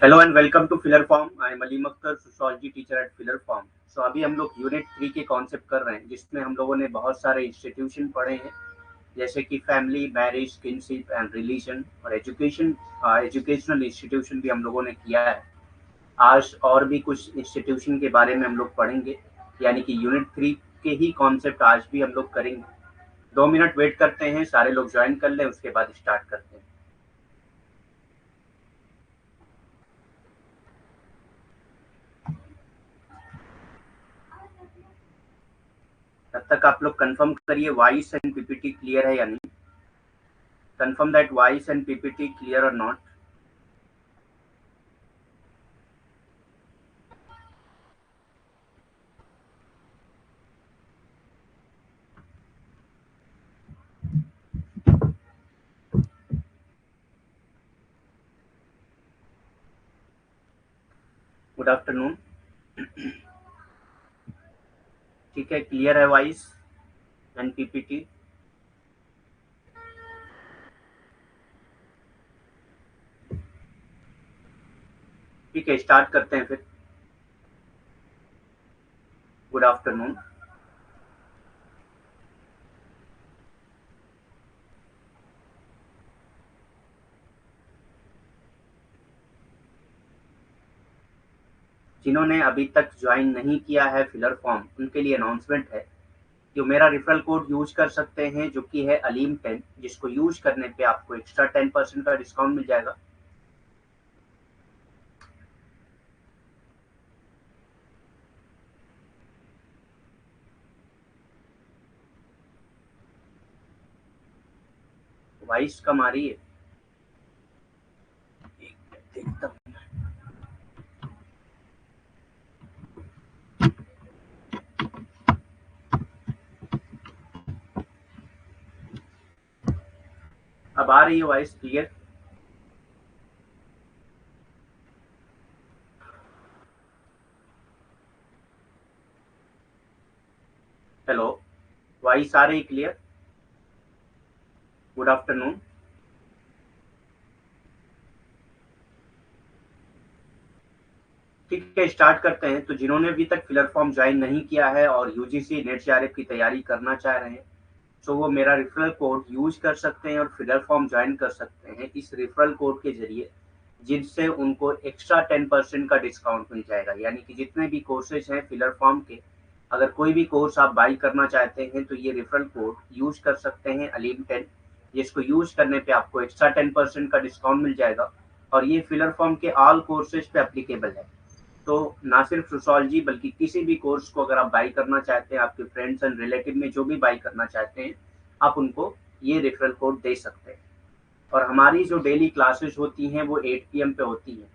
Hello and welcome to Filler Form. I am Aleem Akhtar, sociology teacher at Filler Form. So अभी हम लोग unit 3 के concept कर रहे हैं, जिसमें हम लोगों ने बहुत सारे इंस्टीट्यूशन पढ़े हैं, जैसे कि family, marriage, kinship and religion और एजुकेशन। एजुकेशनल इंस्टीट्यूशन भी हम लोगों ने किया है। आज और भी कुछ इंस्टीट्यूशन के बारे में हम लोग पढ़ेंगे, यानी कि यूनिट 3 के ही कॉन्सेप्ट आज भी हम लोग करेंगे। 2 मिनट वेट करते हैं, सारे लोग ज्वाइन कर लें, उसके बाद स्टार्ट करते हैं। तब तक आप लोग कंफर्म करिए वॉइस एंड पीपीटी क्लियर है या नहीं। Confirm that voice and PPT clear or not. Good afternoon. ठीक है, क्लियर है वॉइस एंड पीपीटी। ठीक है, स्टार्ट करते हैं फिर। Good afternoon. जिन्होंने अभी तक ज्वाइन नहीं किया है फिलर फॉर्म, उनके लिए अनाउंसमेंट है कि मेरा रेफरल कोड यूज कर सकते हैं, जो कि है अलीम10, जिसको यूज करने पे आपको एक्स्ट्रा 10% का डिस्काउंट मिल जाएगा। वॉइस कम आ रही है। देखता हूं। अब आ रही है वॉइस क्लियर? हेलो, वॉइस आ रही क्लियर? Good afternoon. ठीक है, स्टार्ट करते हैं। तो जिन्होंने अभी तक फिलर फॉर्म ज्वाइन नहीं किया है और यूजीसी नेट जेआरएफ की तैयारी करना चाह रहे हैं, तो वो मेरा रेफरल कोड यूज कर सकते हैं और फिलर फॉर्म ज्वाइन कर सकते हैं इस रेफरल कोड के जरिए, जिनसे उनको एक्स्ट्रा 10% का डिस्काउंट मिल जाएगा। यानी कि जितने भी कोर्सेज हैं फिलर फॉर्म के, अगर कोई भी कोर्स आप बाई करना चाहते हैं तो ये रेफरल कोड यूज कर सकते हैं अलीम10, जिसको यूज करने पे आपको एक्स्ट्रा 10% का डिस्काउंट मिल जाएगा। और ये फिलर फॉर्म के ऑल कोर्सेज पे अप्लीकेबल है। तो ना सिर्फ सोशियोलॉजी, बल्कि किसी भी कोर्स को अगर आप बाई करना चाहते हैं, आपके फ्रेंड्स एंड रिलेटिव में जो भी बाई करना चाहते हैं, आप उनको ये रेफरल कोड दे सकते हैं। और हमारी जो डेली क्लासेस होती हैं वो 8 पीएम पे होती हैं,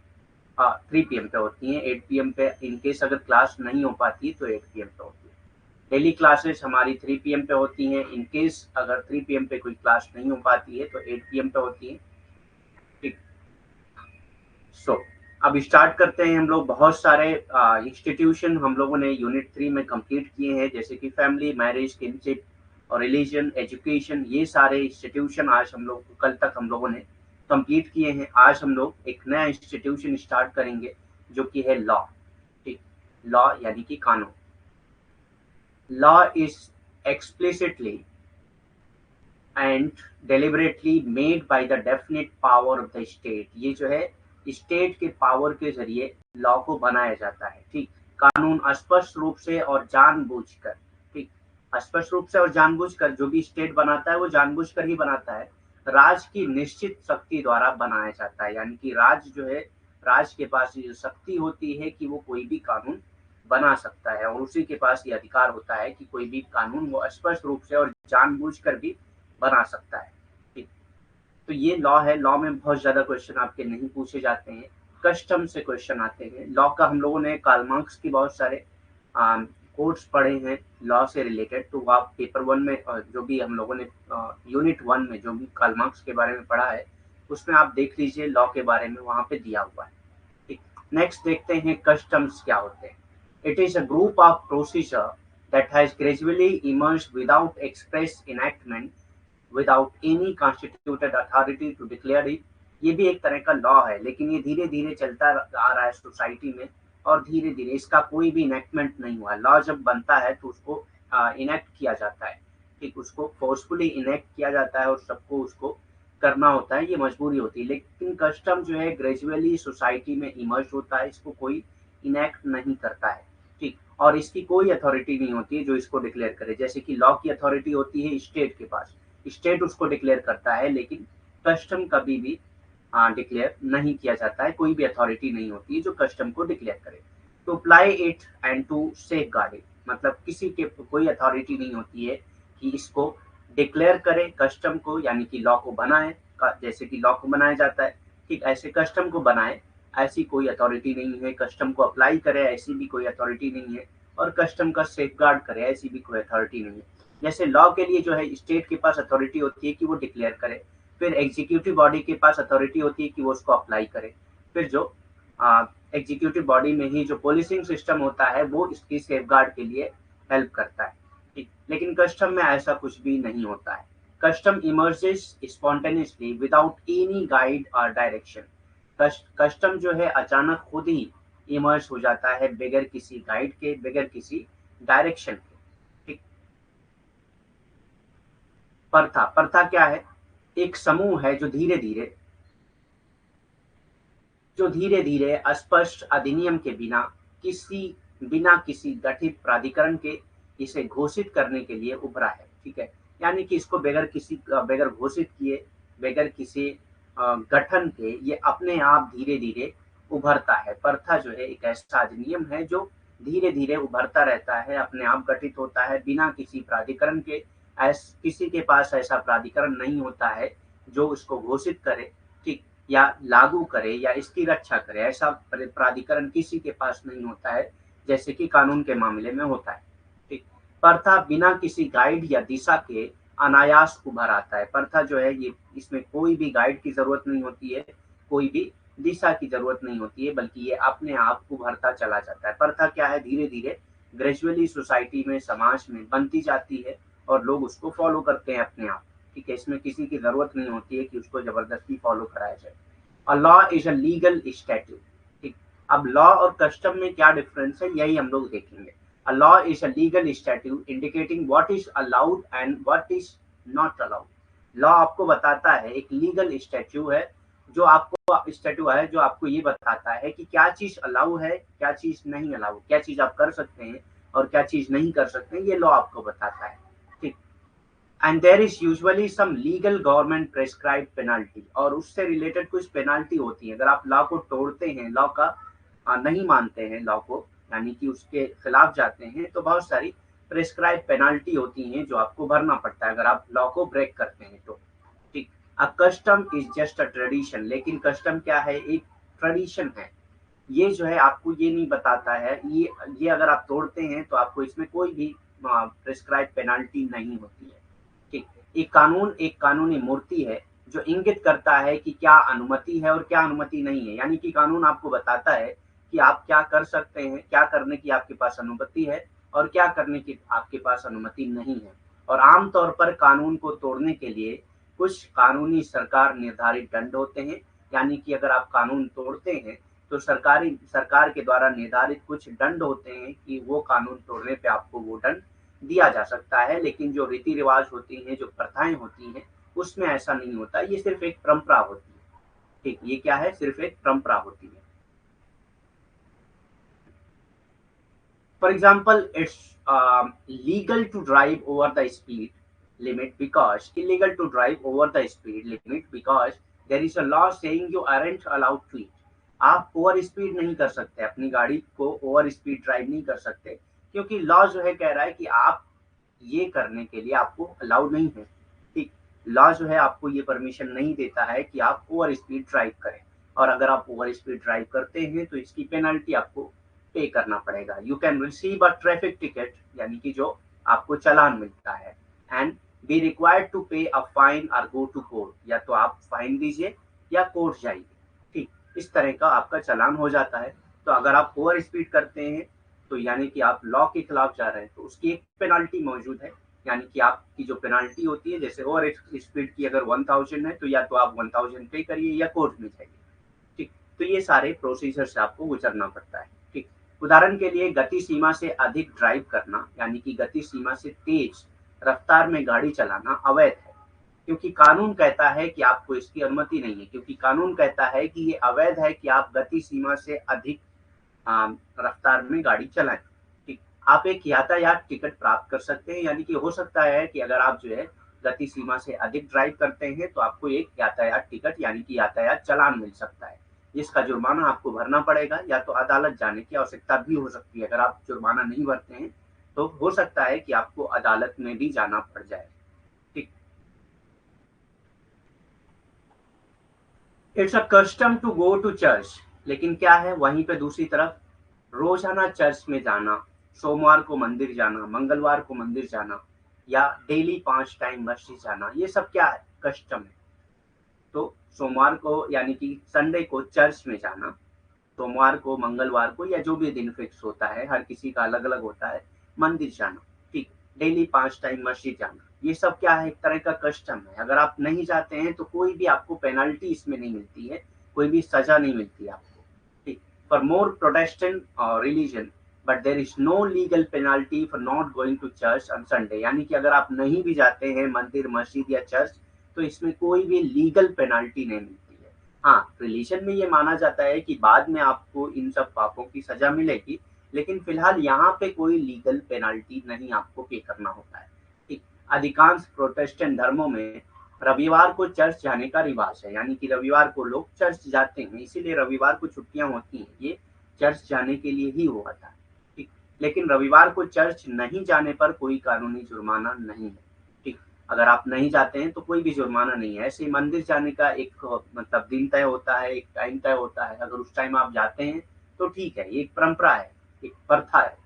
3 पीएम पे होती हैं। 8 पीएम पे इनकेस अगर क्लास नहीं हो पाती तो 8 पीएम पे होती है। डेली क्लासेस हमारी 3 पीएम पे होती हैं। इनकेस अगर 3 पीएम पे कोई क्लास नहीं हो पाती है तो 8 पीएम पे होती है। ठीक। सो अब स्टार्ट करते हैं। हम लोग बहुत सारे इंस्टीट्यूशन हम लोगों ने यूनिट 3 में कंप्लीट किए हैं, जैसे कि फैमिली, मैरिज, किनशिप और रिलीजन, एजुकेशन। ये सारे इंस्टीट्यूशन आज हम लोग, कल तक हम लोगों ने कंप्लीट किए हैं। आज हम लोग एक नया इंस्टीट्यूशन स्टार्ट करेंगे, जो कि है लॉ। ठीक, लॉ यानी कि कानून। Law is explicitly and deliberately made by the definite power of the state। ये जो है स्टेट के पावर के जरिए लॉ को बनाया जाता है। ठीक, कानून स्पष्ट रूप से और जानबूझकर, ठीक, स्पष्ट रूप से और जानबूझकर जो भी स्टेट बनाता है वो जानबूझकर ही बनाता है। राज की निश्चित शक्ति द्वारा बनाया जाता है, यानी कि राज जो है, राज के पास ये शक्ति होती है कि वो कोई भी कानून बना सकता है, और उसी के पास ये अधिकार होता है कि कोई भी कानून वो स्पष्ट रूप से और जानबूझकर भी बना सकता है। ठीक, तो ये लॉ है। लॉ में बहुत ज्यादा क्वेश्चन आपके नहीं पूछे जाते हैं, कस्टम से क्वेश्चन आते हैं। लॉ का हम लोगों ने कार्ल मार्क्स की बहुत सारे कोट्स पढ़े हैं लॉ से रिलेटेड, तो आप पेपर 1 में जो भी हम लोगों ने यूनिट 1 में जो भी कार्ल मार्क्स के बारे में पढ़ा है, उसमें आप देख लीजिए लॉ के बारे में, वहां पे दिया हुआ है। ठीक, नेक्स्ट देखते हैं कस्टम्स क्या होते हैं। It is a group of procedure that has gradually emerged without express enactment, without any constituted authority to declare it, ये भी एक तरह का लॉ है, लेकिन ये धीरे-धीरे चलता आ रहा है सोसाइटी में और धीरे-धीरे इसका कोई भी इनेक्टमेंट नहीं हुआ है। लॉ जब बनता है तो उसको इनेक्ट किया जाता है, ठीक? उसको फोर्सफुली इनेक्ट किया जाता है और सबको उसको करना होता है, ये मजबूरी होती है। लेकिन कस्टम जो है ग्रेजुअली सोसाइटी में इमर्ज होता है, इसको कोई इनेक्ट नहीं करता है, ठीक? और इसकी कोई अथॉरिटी नहीं होती है जो इसको डिक्लेयर करे। जैसे कि लॉ की अथॉरिटी होती है स्टेट के पास, स्टेट उसको डिक्लेयर करता है, लेकिन कस्टम कभी भी डिक्लेयर नहीं किया जाता है, कोई भी अथॉरिटी नहीं होती है जो कस्टम को डिक्लेयर करे। To apply it and to safeguard it, मतलब किसी के कोई अथॉरिटी नहीं होती है कि इसको डिक्लेयर करे कस्टम को, यानी कि लॉ को बनाए, जैसे कि लॉ को बनाया जाता है, ठीक ऐसे कस्टम को बनाए, ऐसी कोई अथॉरिटी नहीं है। कस्टम को अप्लाई करे, ऐसी भी कोई अथॉरिटी नहीं है। और कस्टम का सेफगार्ड करे, ऐसी भी कोई अथॉरिटी नहीं है। जैसे लॉ के लिए जो है स्टेट के पास अथॉरिटी होती है कि वो डिक्लेयर करे, फिर एग्जीक्यूटिव बॉडी के पास अथॉरिटी होती है कि वो उसको अप्लाई करे, फिर जो एग्जीक्यूटिव बॉडी में ही जो पोलिसिंग सिस्टम होता है वो इसकी सेफगार्ड के लिए हेल्प करता है, ठीक। लेकिन कस्टम में ऐसा कुछ भी नहीं होता है। Custom emerges spontaneously without any guide और डायरेक्शन। कस्टम जो है अचानक खुद ही इमर्ज हो जाता है, बगैर किसी गाइड के, बगैर किसी डायरेक्शन के, ठीक। प्रथा, प्रथा क्या है? एक समूह है जो धीरे धीरे अस्पष्ट अधिनियम के बिना किसी गठित प्राधिकरण के इसे घोषित करने के लिए उभरा है, ठीक है। यानी कि इसको बगैर घोषित किए, बगैर किसी गठन के ये अपने आप धीरे धीरे उभरता है। प्रथा जो है एक ऐसा अधिनियम है जो धीरे धीरे उभरता रहता है, अपने आप गठित होता है बिना किसी प्राधिकरण के। किसी के पास ऐसा प्राधिकरण नहीं होता है जो उसको घोषित करे, ठीक, या लागू करे या इसकी रक्षा करे। ऐसा प्राधिकरण किसी के पास नहीं होता है, जैसे कि कानून के मामले में होता है, ठीक। प्रथा बिना किसी गाइड या दिशा के अनायास उभर आता है। प्रथा जो है ये, इसमें कोई भी गाइड की जरूरत नहीं होती है, कोई भी दिशा की जरूरत नहीं होती है, बल्कि ये अपने आप उभरता चला जाता है। प्रथा क्या है? धीरे धीरे ग्रेजुअली सोसाइटी में, समाज में बनती जाती है और लोग उसको फॉलो करते हैं अपने आप, ठीक है। इसमें किसी की जरूरत नहीं होती है कि उसको जबरदस्ती फॉलो कराया जाए। A law is a legal statute, ठीक। अब लॉ और कस्टम में क्या डिफरेंस है, यही हम लोग देखेंगे। A law is a legal statute indicating what is allowed and what is not allowed. Law आपको बताता है, एक लीगल स्टैट्यू है जो आपको ये बताता है कि क्या चीज अलाउ है, क्या चीज नहीं अलाउ, क्या चीज आप कर सकते हैं और क्या चीज नहीं कर सकते हैं, ये लॉ आपको बताता है, ठीक। And there is usually some legal government prescribe penalty, और उससे रिलेटेड कुछ पेनाल्टी होती है। अगर आप लॉ को तोड़ते हैं, लॉ का नहीं मानते हैं लॉ को, यानी कि उसके खिलाफ जाते हैं, तो बहुत सारी प्रेस्क्राइब पेनाल्टी होती हैं जो आपको भरना पड़ता है अगर आप लॉ को ब्रेक करते हैं तो, ठीक। A custom is just a tradition, लेकिन कस्टम क्या है? एक ट्रेडिशन है। ये जो है आपको ये नहीं बताता है, ये अगर आप तोड़ते हैं तो आपको इसमें कोई भी प्रेस्क्राइब पेनाल्टी नहीं होती है, ठीक। एक कानूनी मूर्ति है जो इंगित करता है कि क्या अनुमति है और क्या अनुमति नहीं है। यानी कि कानून आपको बताता है कि आप क्या कर सकते हैं, क्या करने की आपके पास अनुमति है और क्या करने की आपके पास अनुमति नहीं है। और आमतौर पर कानून को तोड़ने के लिए कुछ कानूनी सरकार निर्धारित दंड होते हैं। यानी कि अगर आप कानून तोड़ते हैं तो सरकार के द्वारा निर्धारित कुछ दंड होते हैं कि वो कानून तोड़ने पे आपको वो दंड दिया जा सकता है। लेकिन जो रीति रिवाज होती हैं, जो प्रथाएं होती हैं, उसमें ऐसा नहीं होता। ये सिर्फ एक परंपरा होती है, ठीक। ये क्या है? सिर्फ एक परंपरा होती है। For example, it's legal to drive over the speed limit because illegal to drive over the speed limit because there is a law saying you aren't allowed to it. आप ओवर स्पीड नहीं कर सकते, अपनी गाड़ी को over speed drive नहीं कर सकते, क्योंकि लॉ जो है कह रहा है कि आप ये करने के लिए आपको अलाउ नहीं है, ठीक। लॉ जो है आपको ये परमिशन नहीं देता है कि आप ओवर स्पीड ड्राइव करें, और अगर आप ओवर स्पीड ड्राइव करते हैं तो इसकी पेनल्टी आपको पे करना पड़ेगा। You can receive a traffic ticket, यानी कि जो आपको चालान मिलता है, एंड बी रिक्वायर्ड टू पे अ फाइन और गो टू कोर्ट, या तो आप फाइन दीजिए या कोर्ट जाइए, ठीक। इस तरह का आपका चालान हो जाता है। तो अगर आप ओवर स्पीड करते हैं तो यानी कि आप लॉ के खिलाफ जा रहे हैं, तो उसकी एक पेनल्टी मौजूद है, यानी कि आपकी जो पेनाल्टी होती है, जैसे ओवर स्पीड की अगर 1000 है तो या तो आप 1000 पे करिए या कोर्ट में जाइए। ठीक, तो ये सारे प्रोसीजर से आपको गुजरना पड़ता है। ठीक, उदाहरण के लिए गति सीमा से अधिक ड्राइव करना, यानी कि गति सीमा से तेज रफ्तार में गाड़ी चलाना अवैध है, क्योंकि कानून कहता है कि आपको इसकी अनुमति नहीं है, क्योंकि कानून कहता है कि ये अवैध है कि आप गति सीमा से अधिक रफ्तार में गाड़ी चलाएं। ठीक, आप एक यातायात टिकट प्राप्त कर सकते हैं, यानी कि हो सकता है कि अगर आप जो है गति सीमा से अधिक ड्राइव करते हैं तो आपको एक यातायात टिकट यानी कि यातायात चालान मिल सकता है, जिसका जुर्माना आपको भरना पड़ेगा, या तो अदालत जाने की आवश्यकता भी हो सकती है। अगर आप जुर्माना नहीं भरते हैं तो हो सकता है कि आपको अदालत में भी जाना पड़ जाए। ठीक, it's a custom to go to church, लेकिन क्या है वहीं पे दूसरी तरफ रोजाना चर्च में जाना, सोमवार को मंदिर जाना, मंगलवार को मंदिर जाना, या डेली 5 टाइम मस्जिद जाना, ये सब क्या है? कस्टम है। तो सोमवार को यानी कि संडे को चर्च में जाना, सोमवार को, मंगलवार को, या जो भी दिन फिक्स होता है, हर किसी का अलग अलग होता है, मंदिर जाना। ठीक, डेली 5 टाइम मस्जिद जाना, ये सब क्या है? एक तरह का कस्टम है। अगर आप नहीं जाते हैं तो कोई भी आपको पेनल्टी इसमें नहीं मिलती है, कोई भी सजा नहीं मिलती है आपको। ठीक, for more Protestant religion but there is no legal penalty for not going to church on Sunday, यानी कि अगर आप नहीं भी जाते हैं मंदिर, मस्जिद या चर्च तो इसमें कोई भी लीगल पेनाल्टी नहीं मिलती है। हाँ, रिलीजन में ये माना जाता है कि बाद में आपको इन सब पापों की सजा मिलेगी, लेकिन फिलहाल यहाँ पे कोई लीगल पेनाल्टी नहीं आपको पे करना होता है। ठीक, अधिकांश प्रोटेस्टेंट धर्मों में रविवार को चर्च जाने का रिवाज है, यानी कि रविवार को लोग चर्च जाते हैं, इसीलिए रविवार को छुट्टियां होती हैं, ये चर्च जाने के लिए ही हुआ था। ठीक, लेकिन रविवार को चर्च नहीं जाने पर कोई कानूनी जुर्माना नहीं है। ठीक, अगर आप नहीं जाते हैं तो कोई भी जुर्माना नहीं है। ऐसे ही मंदिर जाने का एक मतलब दिन तय होता है, एक टाइम तय होता है, अगर उस टाइम आप जाते हैं तो ठीक है, ये एक परंपरा है, एक प्रथा है।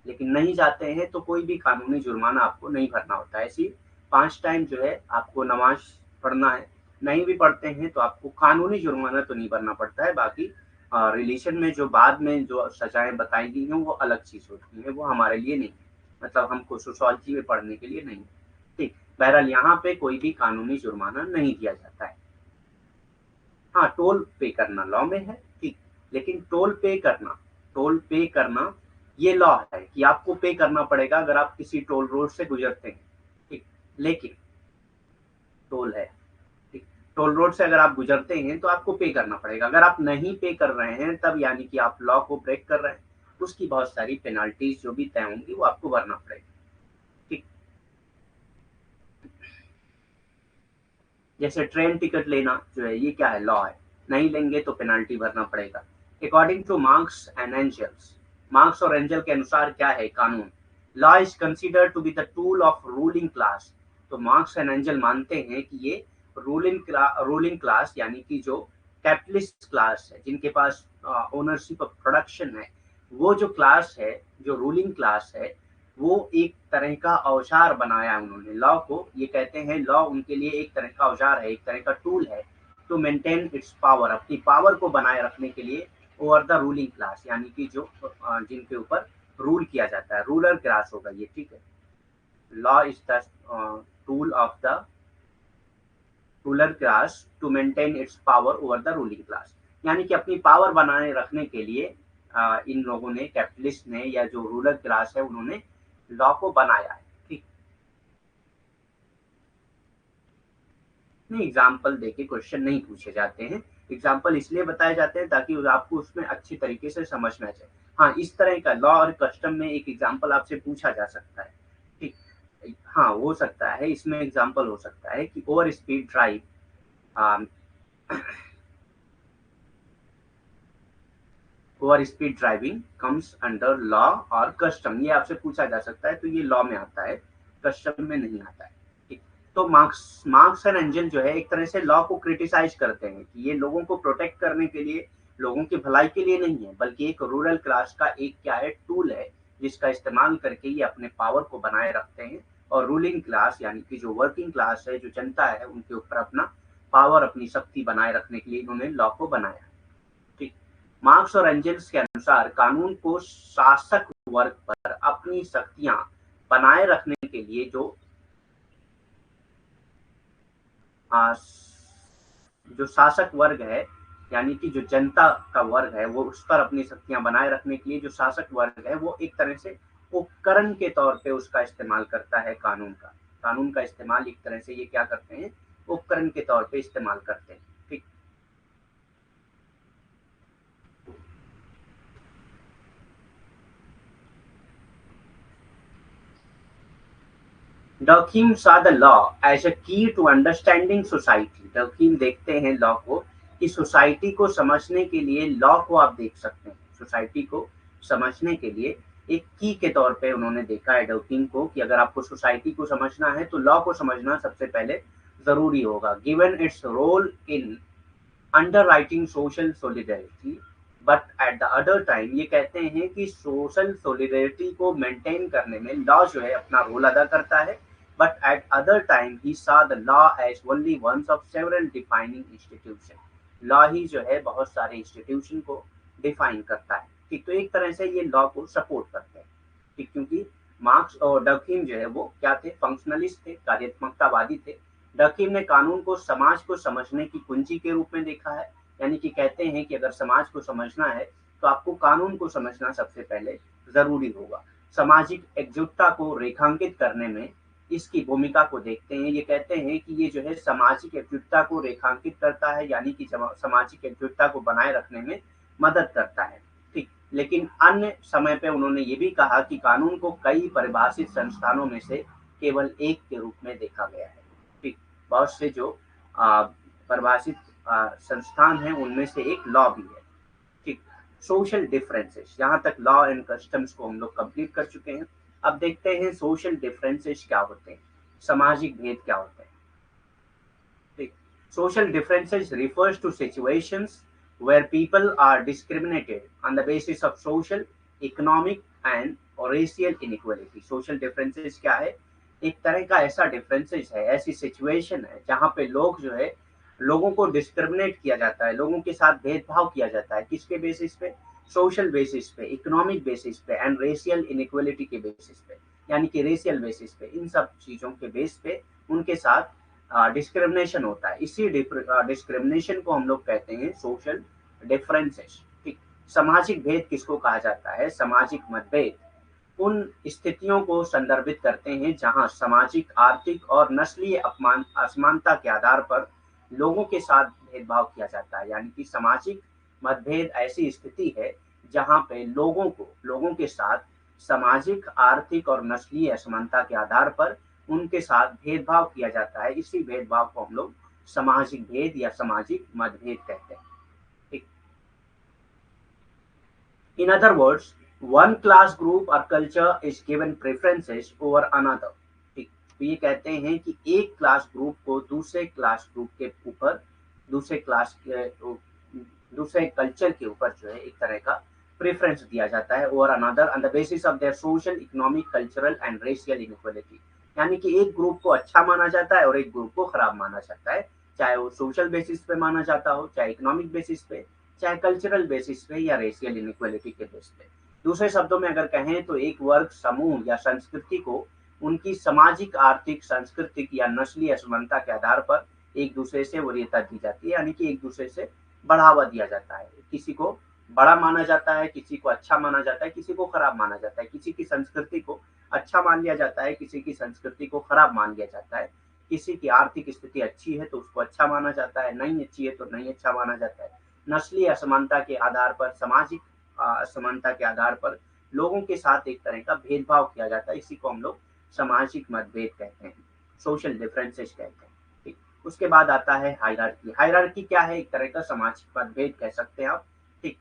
लेकिन नहीं जाते हैं तो कोई भी कानूनी जुर्माना आपको नहीं भरना होता है। ऐसी 5 टाइम जो है आपको नमाज पढ़ना है, नहीं भी पढ़ते हैं तो आपको कानूनी जुर्माना तो नहीं भरना पड़ता है। बाकी रिलेशन में जो बाद में जो सजाएं बताई गई हैं वो अलग चीज होती है, वो हमारे लिए नहीं है, मतलब हमको सोशोलॉजी में पढ़ने के लिए नहीं। ठीक, बहरहाल यहाँ पे कोई भी कानूनी जुर्माना नहीं दिया जाता है। हाँ, टोल पे करना लॉ में है। ठीक, लेकिन टोल पे करना ये लॉ है कि आपको पे करना पड़ेगा अगर आप किसी टोल रोड से गुजरते हैं। ठीक, लेकिन टोल है। ठीक, टोल रोड से अगर आप गुजरते हैं तो आपको पे करना पड़ेगा। अगर आप नहीं पे कर रहे हैं तब यानी कि आप लॉ को ब्रेक कर रहे हैं, उसकी बहुत सारी पेनाल्टीज जो भी तय होंगी वो आपको भरना पड़ेगा। ठीक, जैसे ट्रेन टिकट लेना जो है ये क्या है? लॉ है, नहीं लेंगे तो पेनाल्टी भरना पड़ेगा। According to Marx and Engels, Marx और एंजल के अनुसार क्या है कानून? Law is considered to be the tool of ruling class. तो मार्क्स एंड एंजल मानते हैं कि ये रूलिंग क्लास यानी कि जो कैपिटलिस्ट क्लास है, जिनके पास ओनरशिप ऑफ प्रोडक्शन है, वो जो क्लास है, जो रूलिंग क्लास है, वो एक तरह का औजार बनाया उन्होंने लॉ को। ये कहते हैं लॉ उनके लिए एक तरह का औजार है, एक तरह का टूल है टू मेंटेन इट्स पावर, अपनी पावर को बनाए रखने के लिए ओवर द रूलिंग क्लास, यानी कि जो जिनके ऊपर रूल किया जाता है, रूलर क्लास होगा ये। ठीक है, law is the tool of the ruler class to maintain its power over the ruling class, यानी कि अपनी पावर बनाए रखने के लिए इन लोगों ने, कैपिटलिस्ट ने या जो रूलर क्लास है, उन्होंने लॉ को बनाया है। ठीक, नहीं, एग्जाम्पल देके क्वेश्चन नहीं पूछे जाते हैं, एग्जाम्पल इसलिए बताए जाते हैं ताकि आपको उसमें अच्छी तरीके से समझ में आ जाए। हाँ, इस तरह का लॉ और कस्टम में एक एग्जाम्पल आपसे पूछा जा सकता है। ठीक, हाँ हो सकता है, इसमें एग्जाम्पल हो सकता है कि over speed drive, over speed driving comes under law और कस्टम, ये आपसे पूछा जा सकता है, तो ये लॉ में आता है, कस्टम में नहीं आता है। ठीक, तो मार्क्स एंड एंजल जो है एक तरह से लॉ को क्रिटिसाइज करते हैं कि ये लोगों को प्रोटेक्ट करने के लिए, लोगों की भलाई के लिए नहीं है, बल्कि एक रूरल क्लास का एक क्या है, टूल है, जिसका इस्तेमाल करके ये अपने पावर को बनाए रखते हैं। और रूलिंग क्लास यानी कि जो वर्किंग क्लास है, जो जनता है, उनके ऊपर अपना पावर, अपनी शक्ति बनाए रखने के लिए इन्होंने लॉ को बनाया। ठीक, मार्क्स और एंजल्स के अनुसार कानून को शासक वर्ग पर अपनी शक्तियां बनाए रखने के लिए जो आ, जो शासक वर्ग है, यानी कि जो जनता का वर्ग है, वो उस पर अपनी शक्तियां बनाए रखने के लिए जो शासक वर्ग है वो एक तरह से उपकरण के तौर पे उसका इस्तेमाल करता है कानून का। कानून का इस्तेमाल एक तरह से ये क्या करते हैं, उपकरण के तौर पे इस्तेमाल करते हैं। ठीक। Docking saw the law as a key to understanding society। Docking देखते हैं लॉ को कि सोसाइटी को समझने के लिए लॉ को आप देख सकते हैं। सोसाइटी को समझने के लिए एक की के तौर पे उन्होंने देखा है डॉकिंग को कि अगर आपको सोसाइटी को समझना है तो लॉ को समझना सबसे पहले जरूरी होगा। Given its role in underwriting social solidarity, but at the other time ये कहते हैं कि सोशल सॉलिडरिटी को मेंटेन करने में लॉ जो है अपना रोल अदा करता है। But at other time he saw the law as only one of several defining institution। Law ही जो है बहुत सारे इंस्टीट्यूशन को डिफाइन करता है। ठीक, तो एक तरह से ये लॉ को सपोर्ट करते हैं। ठीक, क्योंकि मार्क्स और डकिन जो है वो क्या थे, फंक्शनलिस्ट थे, कार्यात्मकतावादी थे। डकिन ने कानून को समाज को समझने की कुंजी के रूप में देखा है। यानी कि कहते हैं कि अगर समाज को समझना है तो आपको कानून को समझना सबसे पहले जरूरी होगा। सामाजिक एकजुटता को रेखांकित करने में इसकी भूमिका को देखते हैं। ये कहते हैं कि ये जो है सामाजिक एकजुटता को रेखांकित करता है, यानी कि सामाजिक एकजुटता को बनाए रखने में मदद करता है। ठीक, लेकिन अन्य समय पे उन्होंने ये भी कहा कि कानून को कई परिभाषित संस्थानों में से केवल एक के रूप में देखा गया है। ठीक, बहुत से जो परिभाषित संस्थान हैं उनमें से एक लॉ भी है। ठीक, सोशल डिफरेंसेस, यहाँ तक लॉ एंड कस्टम्स को हम लोग कंप्लीट कर चुके हैं। अब देखते हैं सोशल डिफरेंसेस क्या होते हैं, सामाजिक भेद क्या होते हैं। ठीक, social differences refers to situations where people are discriminated on the basis of social, economic and or racial inequality। social differences क्या है, एक तरह का ऐसा डिफरेंसेस है, ऐसी सिचुएशन है जहाँ पे लोग जो है लोगों को डिस्क्रिमिनेट किया जाता है, लोगों के साथ भेदभाव किया जाता है। किसके बेसिस पे, सोशल बेसिस पे, इकोनॉमिक बेसिस पे एंड रेशियल इनइक्वालिटी के बेसिस पे, यानी कि रेशियल बेसिस पे, इन सब चीजों के बेस पे उनके साथ डिस्क्रिमिनेशन होता है। इसी डिस्क्रिमिनेशन को हम लोग कहते हैं सोशल डिफरेंसेस। ठीक, सामाजिक भेद किसको कहा जाता है, सामाजिक मतभेद उन स्थितियों को संदर्भित करते हैं जहां सामाजिक, आर्थिक और नस्लीय अपमान असमानता के आधार पर लोगों के साथ भेदभाव किया जाता है। यानी कि सामाजिक मतभेद ऐसी स्थिति है जहां पे लोगों के साथ सामाजिक, आर्थिक और नस्लीय असमानता के आधार पर उनके साथ भेदभाव किया जाता है। इसी भेदभाव को हम लोग सामाजिक भेद या सामाजिक मतभेद कहते हैं। ठीक, in other words one class group और culture is given preferences over another. ठीक, तो ये कहते हैं कि एक क्लास ग्रुप को दूसरे क्लास ग्रुप के ऊपर, दूसरे क्लास के दूसरे कल्चर के ऊपर जो है एक तरह का प्रेफरेंस दिया जाता है over another on the basis of their social, economic, cultural and racial inequality. यानी कि एक ग्रुप को अच्छा माना जाता है और एक ग्रुप को खराब माना जाता है, चाहे वो सोशल बेसिस पे माना जाता हो, चाहे इकोनॉमिक बेसिस पे, चाहे कल्चरल बेसिस पे या रेशियल इनइक्वालिटी के बेस पे। दूसरे शब्दों में अगर कहें तो एक वर्ग, समूह या संस्कृति को उनकी सामाजिक, आर्थिक, सांस्कृतिक या नस्लीय असमानता के आधार पर एक दूसरे से वरीयता दी जाती है, यानी कि एक दूसरे से बढ़ावा दिया जाता है। किसी को बड़ा माना जाता है, किसी को अच्छा माना जाता है, किसी को खराब माना जाता है। किसी की संस्कृति को अच्छा मान लिया जाता है, किसी की संस्कृति को खराब मान लिया जाता है। किसी की आर्थिक स्थिति अच्छी है तो उसको अच्छा माना जाता है, नहीं अच्छी है तो नहीं अच्छा माना जाता है। नस्लीय असमानता के आधार पर, सामाजिक असमानता के आधार पर लोगों के साथ एक तरह का भेदभाव किया जाता है। इसी को हम लोग सामाजिक मतभेद कहते हैं, सोशल डिफरेंसेस कहते हैं। ठीक, उसके बाद आता है हायरार्की। हायरार्की क्या है, एक तरह का सामाजिक मतभेद कह सकते हैं आप। ठीक,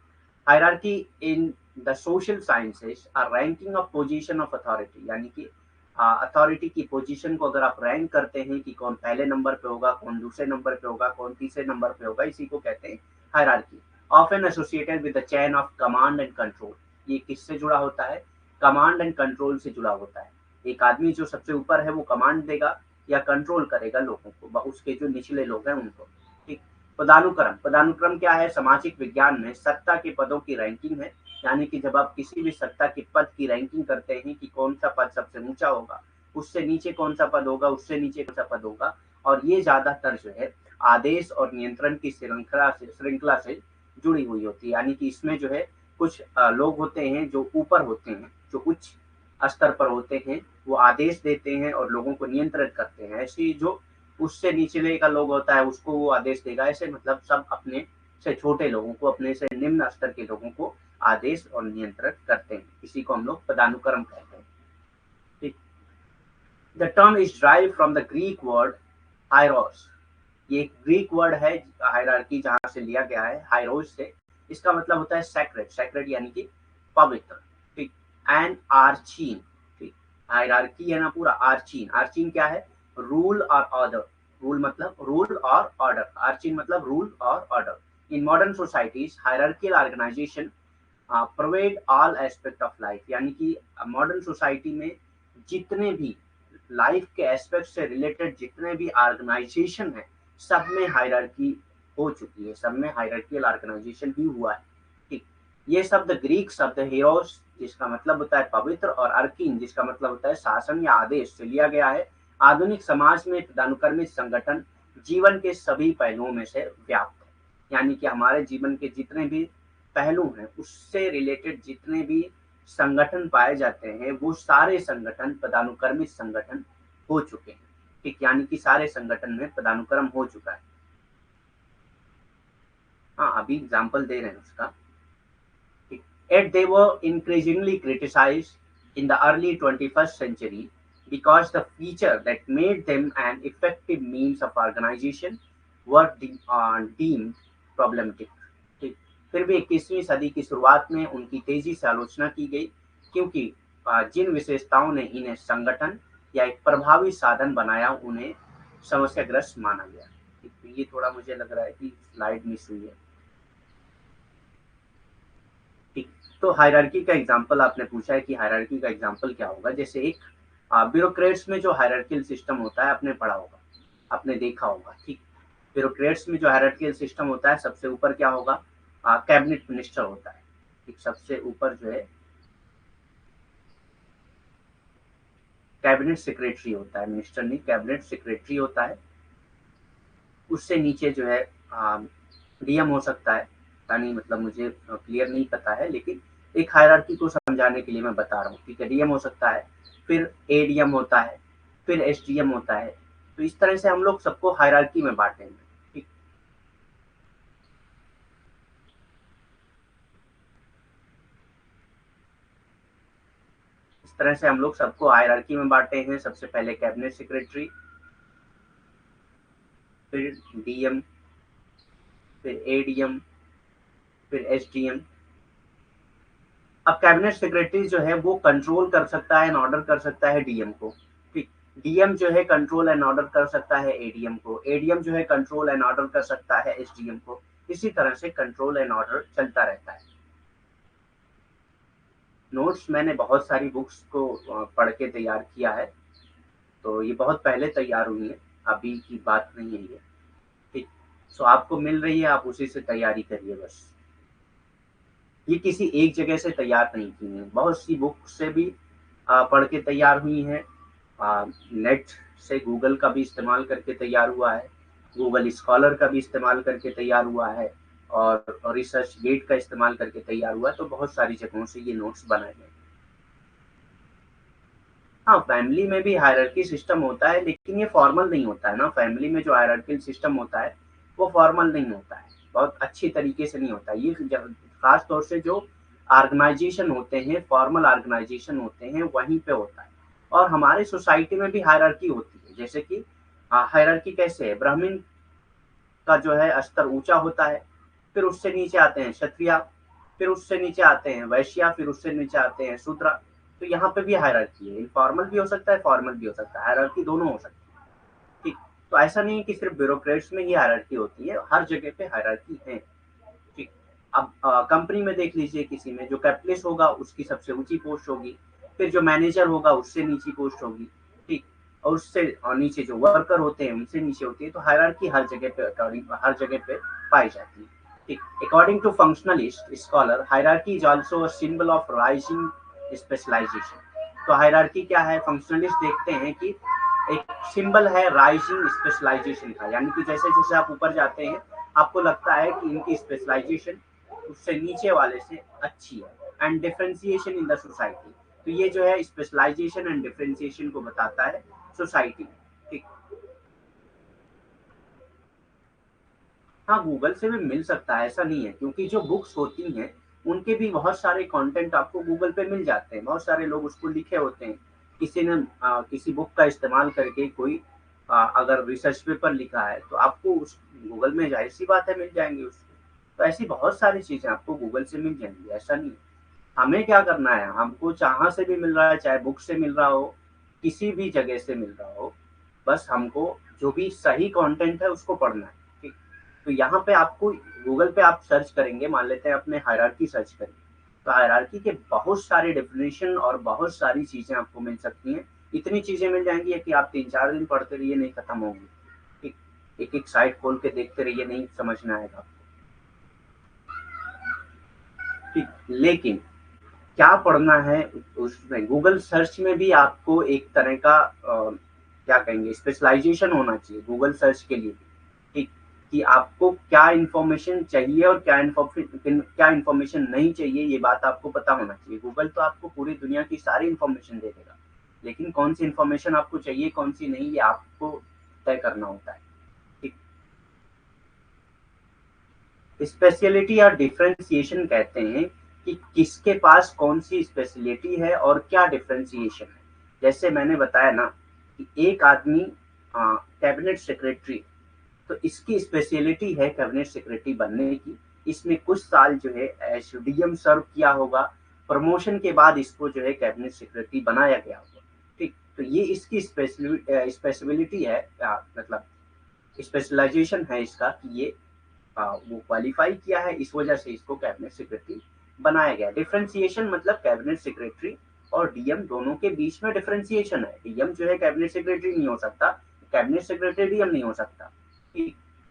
hierarchy in the social sciences are ranking of position of authority. यानी कि अथॉरिटी की पोजीशन को अगर आप रैंक करते हैं कि कौन पहले नंबर पे होगा, कौन दूसरे नंबर पे होगा, कौन तीसरे नंबर पे होगा, इसी को कहते हैं hierarchy. Often associated with the chain of command and control. ये किससे जुड़ा होता है, कमांड एंड कंट्रोल से जुड़ा होता है। एक आदमी जो सबसे ऊपर है वो कमांड देगा या कंट्रोल करेगा लोगों को, उसके जो निचले लोग हैं उनको। ठीक, पदानुक्रम। पदानुक्रम क्या है, सामाजिक विज्ञान में सत्ता के पदों की रैंकिंग है। यानी कि जब आप किसी भी सत्ता के पद की रैंकिंग करते हैं कि कौन सा पद सबसे ऊंचा होगा, उससे नीचे कौन सा पद होगा, उससे नीचे कौन सा पद होगा, और ये ज्यादातर जो है आदेश और नियंत्रण की श्रृंखला से जुड़ी हुई होती है। यानी कि इसमें जो है कुछ लोग होते हैं जो ऊपर होते हैं, जो उच्च स्तर पर होते हैं, वो आदेश देते हैं और लोगों को नियंत्रित करते हैं। ऐसे ही जो उससे निचले का लोग होता है उसको वो आदेश देगा। ऐसे मतलब सब अपने से छोटे लोगों को, अपने से निम्न स्तर के लोगों को आदेश और नियंत्रित करते हैं। इसी को हम लोग पदानुक्रम कहते हैं। ठीक। The term is derived from the Greek word hieros. ये एक ग्रीक वर्ड है हायरार्की, जहां से लिया गया है, हायरोस से। इसका मतलब होता है सैक्रेड, सैक्रेड यानी कि पवित्र। ठीक। एंड आर्चीन। ठीक। हायरार्की है ना पूरा। आर्चीन, आर्चीन क्या है? रूल और ऑर्डर। रूल मतलब रूल और ऑर्डर, आर्चीन मतलब रूल और order. In modern societies hierarchical organisation provide all aspect of life. यानी कि मॉडर्न सोसाइटी में जितने भी लाइफ के एस्पेक्ट से रिलेटेड जितने भी ऑर्गेनाइजेशन है, सब में हायरार्की हो चुकी है, सब में हायरार्कियल ऑर्गेनाइजेशन भी हुआ है। ठीक। ये शब्द ग्रीक शब्द हीरोस, जिसका मतलब होता है पवित्र, और अर्किन, जिसका मतलब होता है शासन या आदेश, से लिया गया है। आधुनिक समाज में पदानुक्रमित संगठन जीवन के सभी पहलुओं में से व्याप्त है। यानी कि हमारे जीवन के जितने भी पहलू हैं, उससे रिलेटेड जितने भी संगठन पाए जाते हैं, वो सारे संगठन पदानुक्रमित संगठन हो चुके हैं। ठीक। यानी कि सारे संगठन में पदानुक्रम हो चुका है। हाँ, अभी एग्जाम्पल दे रहे हैं उसका। Yet they were increasingly criticized in the early 21st century because the feature that made them an effective means of organization were deemed problematic. ठीक। फिर भी 21वीं सदी की शुरुआत में उनकी तेजी से आलोचना की गई, क्योंकि जिन विशेषताओं ने इन्हें संगठन या एक प्रभावी साधन बनाया, उन्हें समस्याग्रस्त माना गया। तो ये थोड़ा मुझे लग रहा है कि स्लाइड मिस हुई है। ठीक। तो हायरार्की का एग्जांपल आपने पूछा है कि हायरार्की का एग्जांपल क्या होगा। जैसे एक ब्यूरोक्रेट्स में जो हायरार्कियल सिस्टम होता है, आपने पढ़ा होगा, आपने देखा होगा। ठीक। ब्यूरोक्रेट्स में जो हायरार्कियल सिस्टम होता है, सबसे ऊपर क्या होगा? कैबिनेट मिनिस्टर होता है। ठीक। सबसे ऊपर जो है कैबिनेट सेक्रेटरी होता है, मिनिस्टर नहीं, कैबिनेट सेक्रेटरी होता है। उससे नीचे जो है डीएम हो सकता है, यानी मतलब मुझे क्लियर नहीं पता है, लेकिन एक हायरार्की को समझाने के लिए मैं बता रहा हूँ। ठीक है। डीएम हो सकता है, फिर एडीएम होता है, फिर एसडीएम होता है। तो इस तरह से हम लोग सबको हायरार्की में बांटेंगे। ठीक। इस तरह से हम लोग सबको हायरार्की में बांटे हैं। सबसे पहले कैबिनेट सेक्रेटरी, फिर डीएम, फिर एडीएम, फिर एसडीएम। अब कैबिनेट सेक्रेटरी जो है वो कंट्रोल कर सकता है एंड ऑर्डर कर सकता है डीएम को। ठीक। डीएम जो है कंट्रोल एंड ऑर्डर कर सकता है एडीएम को। एडीएम जो है कंट्रोल एंड ऑर्डर कर सकता है एसडीएम को। इसी तरह से कंट्रोल एंड ऑर्डर चलता रहता है। नोट्स मैंने बहुत सारी बुक्स को पढ़ के तैयार किया है, तो ये बहुत पहले तैयार हुई है, अभी की बात नहीं है ये। ठीक। सो आपको मिल रही है, आप उसी से तैयारी करिए बस। ये किसी एक जगह से तैयार नहीं की है, बहुत सी बुक से भी पढ़ के तैयार हुई हैं। नेट से गूगल का भी इस्तेमाल करके तैयार हुआ है, गूगल स्कॉलर का भी इस्तेमाल करके तैयार हुआ है, और रिसर्च गेट का इस्तेमाल करके तैयार हुआ है। तो बहुत सारी जगहों से ये नोट्स बनाए गए। हाँ, फैमिली में भी हायरार्की सिस्टम होता है, लेकिन ये फॉर्मल नहीं होता है ना। फैमिली में जो हायरार्कियल सिस्टम होता है वो फॉर्मल नहीं होता है, बहुत अच्छी तरीके से नहीं होता है। ये खास तौर से जो ऑर्गेनाइजेशन होते हैं, फॉर्मल ऑर्गेनाइजेशन होते हैं, वहीं पे होता है। और हमारे सोसाइटी में भी हायरार्की होती है। जैसे कि हायरार्की कैसे है? ब्राह्मण का जो है स्तर ऊंचा होता है, फिर उससे नीचे आते हैं क्षत्रिय, फिर उससे नीचे आते हैं वैश्य, फिर उससे नीचे आते हैं शूद्र। तो यहाँ पे भी हायरार्की है, इनफॉर्मल भी हो सकता है, फॉर्मल भी हो सकता है, हायरार्की दोनों हो सकती है। ठीक। तो ऐसा नहीं है कि सिर्फ ब्यूरोक्रेट्स में ही हायरार्की होती है, हर जगह पे हायरार्की है। ठीक। अब कंपनी में देख लीजिए, किसी में जो कैपिटलिस्ट होगा उसकी सबसे ऊंची पोस्ट होगी, फिर जो मैनेजर होगा उससे नीची पोस्ट होगी। ठीक। और उससे नीचे जो वर्कर होते हैं उनसे नीचे होती है। तो हायरार्की हर जगह पे अकॉर्डिंग हर जगह पे पाई जाती है। ठीक। According to functionalist scholar, hierarchy is also a symbol of rising specialisation. तो हायरार्की क्या है? फंक्शनलिस्ट देखते हैं कि एक सिंबल है राइजिंग स्पेशलाइजेशन का, यानी कि जैसे जैसे आप ऊपर जाते हैं आपको लगता है कि इनकी स्पेशलाइजेशन उससे नीचे वाले से अच्छी है। And differentiation in the society, तो ये जो है स्पेशलाइजेशन एंड डिफरेंशिएशन को बताता है सोसाइटी। ठीक। हाँ, गूगल से भी मिल सकता है, ऐसा नहीं है, क्योंकि जो बुक्स होती हैं उनके भी बहुत सारे कंटेंट आपको गूगल पे मिल जाते हैं, बहुत सारे लोग उसको लिखे होते हैं। किसी ने किसी बुक का इस्तेमाल करके कोई अगर रिसर्च पेपर लिखा है तो आपको उस गूगल में जाहिर सी बात है मिल जाएंगे उसको। तो ऐसी बहुत सारी चीजें आपको गूगल से मिल जाएंगी, ऐसा नहीं है। हमें क्या करना है, हमको जहाँ से भी मिल रहा है, चाहे बुक से मिल रहा हो, किसी भी जगह से मिल रहा हो, बस हमको जो भी सही कंटेंट है उसको पढ़ना है। ठीक। तो यहाँ पे आपको गूगल पे आप सर्च करेंगे, मान लेते हैं अपने हायरार्की सर्च करेंगे, तो हायरार्की के बहुत सारे डेफिनेशन और बहुत सारी चीजें आपको मिल सकती हैं। इतनी चीजें मिल जाएंगी कि आप 3-4 दिन पढ़ते रहिए, नहीं खत्म होंगी। ठीक। एक एक साइट खोल के देखते रहिए, नहीं समझ में आएगा। ठीक। लेकिन क्या पढ़ना है उसमें, गूगल सर्च में भी आपको एक तरह का क्या कहेंगे स्पेशलाइजेशन होना चाहिए गूगल सर्च के लिए। ठीक। कि आपको क्या इंफॉर्मेशन चाहिए और क्या इंफॉर्मेशन नहीं चाहिए, ये बात आपको पता होना चाहिए। गूगल तो आपको पूरी दुनिया की सारी इंफॉर्मेशन दे देगा, लेकिन कौन सी इंफॉर्मेशन आपको चाहिए कौन सी नहीं, ये आपको तय करना होता है। ठीक। स्पेशलिटी या डिफरेंशिएशन कहते हैं कि किसके पास कौन सी स्पेशलिटी है और क्या डिफरेंशिएशन है। जैसे मैंने बताया ना कि एक आदमी कैबिनेट सेक्रेटरी, तो इसकी स्पेशलिटी है कैबिनेट सेक्रेटरी बनने की। इसमें कुछ साल जो है एसडीएम सर्व किया होगा, प्रमोशन के बाद इसको जो है कैबिनेट सेक्रेटरी बनाया गया होगा। ठीक। तो ये इसकी स्पेशलिटी है, मतलब स्पेशलाइजेशन है इसका कि ये वो क्वालिफाई किया है, इस वजह से इसको कैबिनेट सेक्रेटरी बनाया गया। डिफरेंशिएशन मतलब कैबिनेट सेक्रेटरी और डीएम दोनों के बीच में डिफरेंशिएशन है। डीएम जो है कैबिनेट सेक्रेटरी नहीं हो सकता, कैबिनेट सेक्रेटरी डीएम नहीं हो सकता।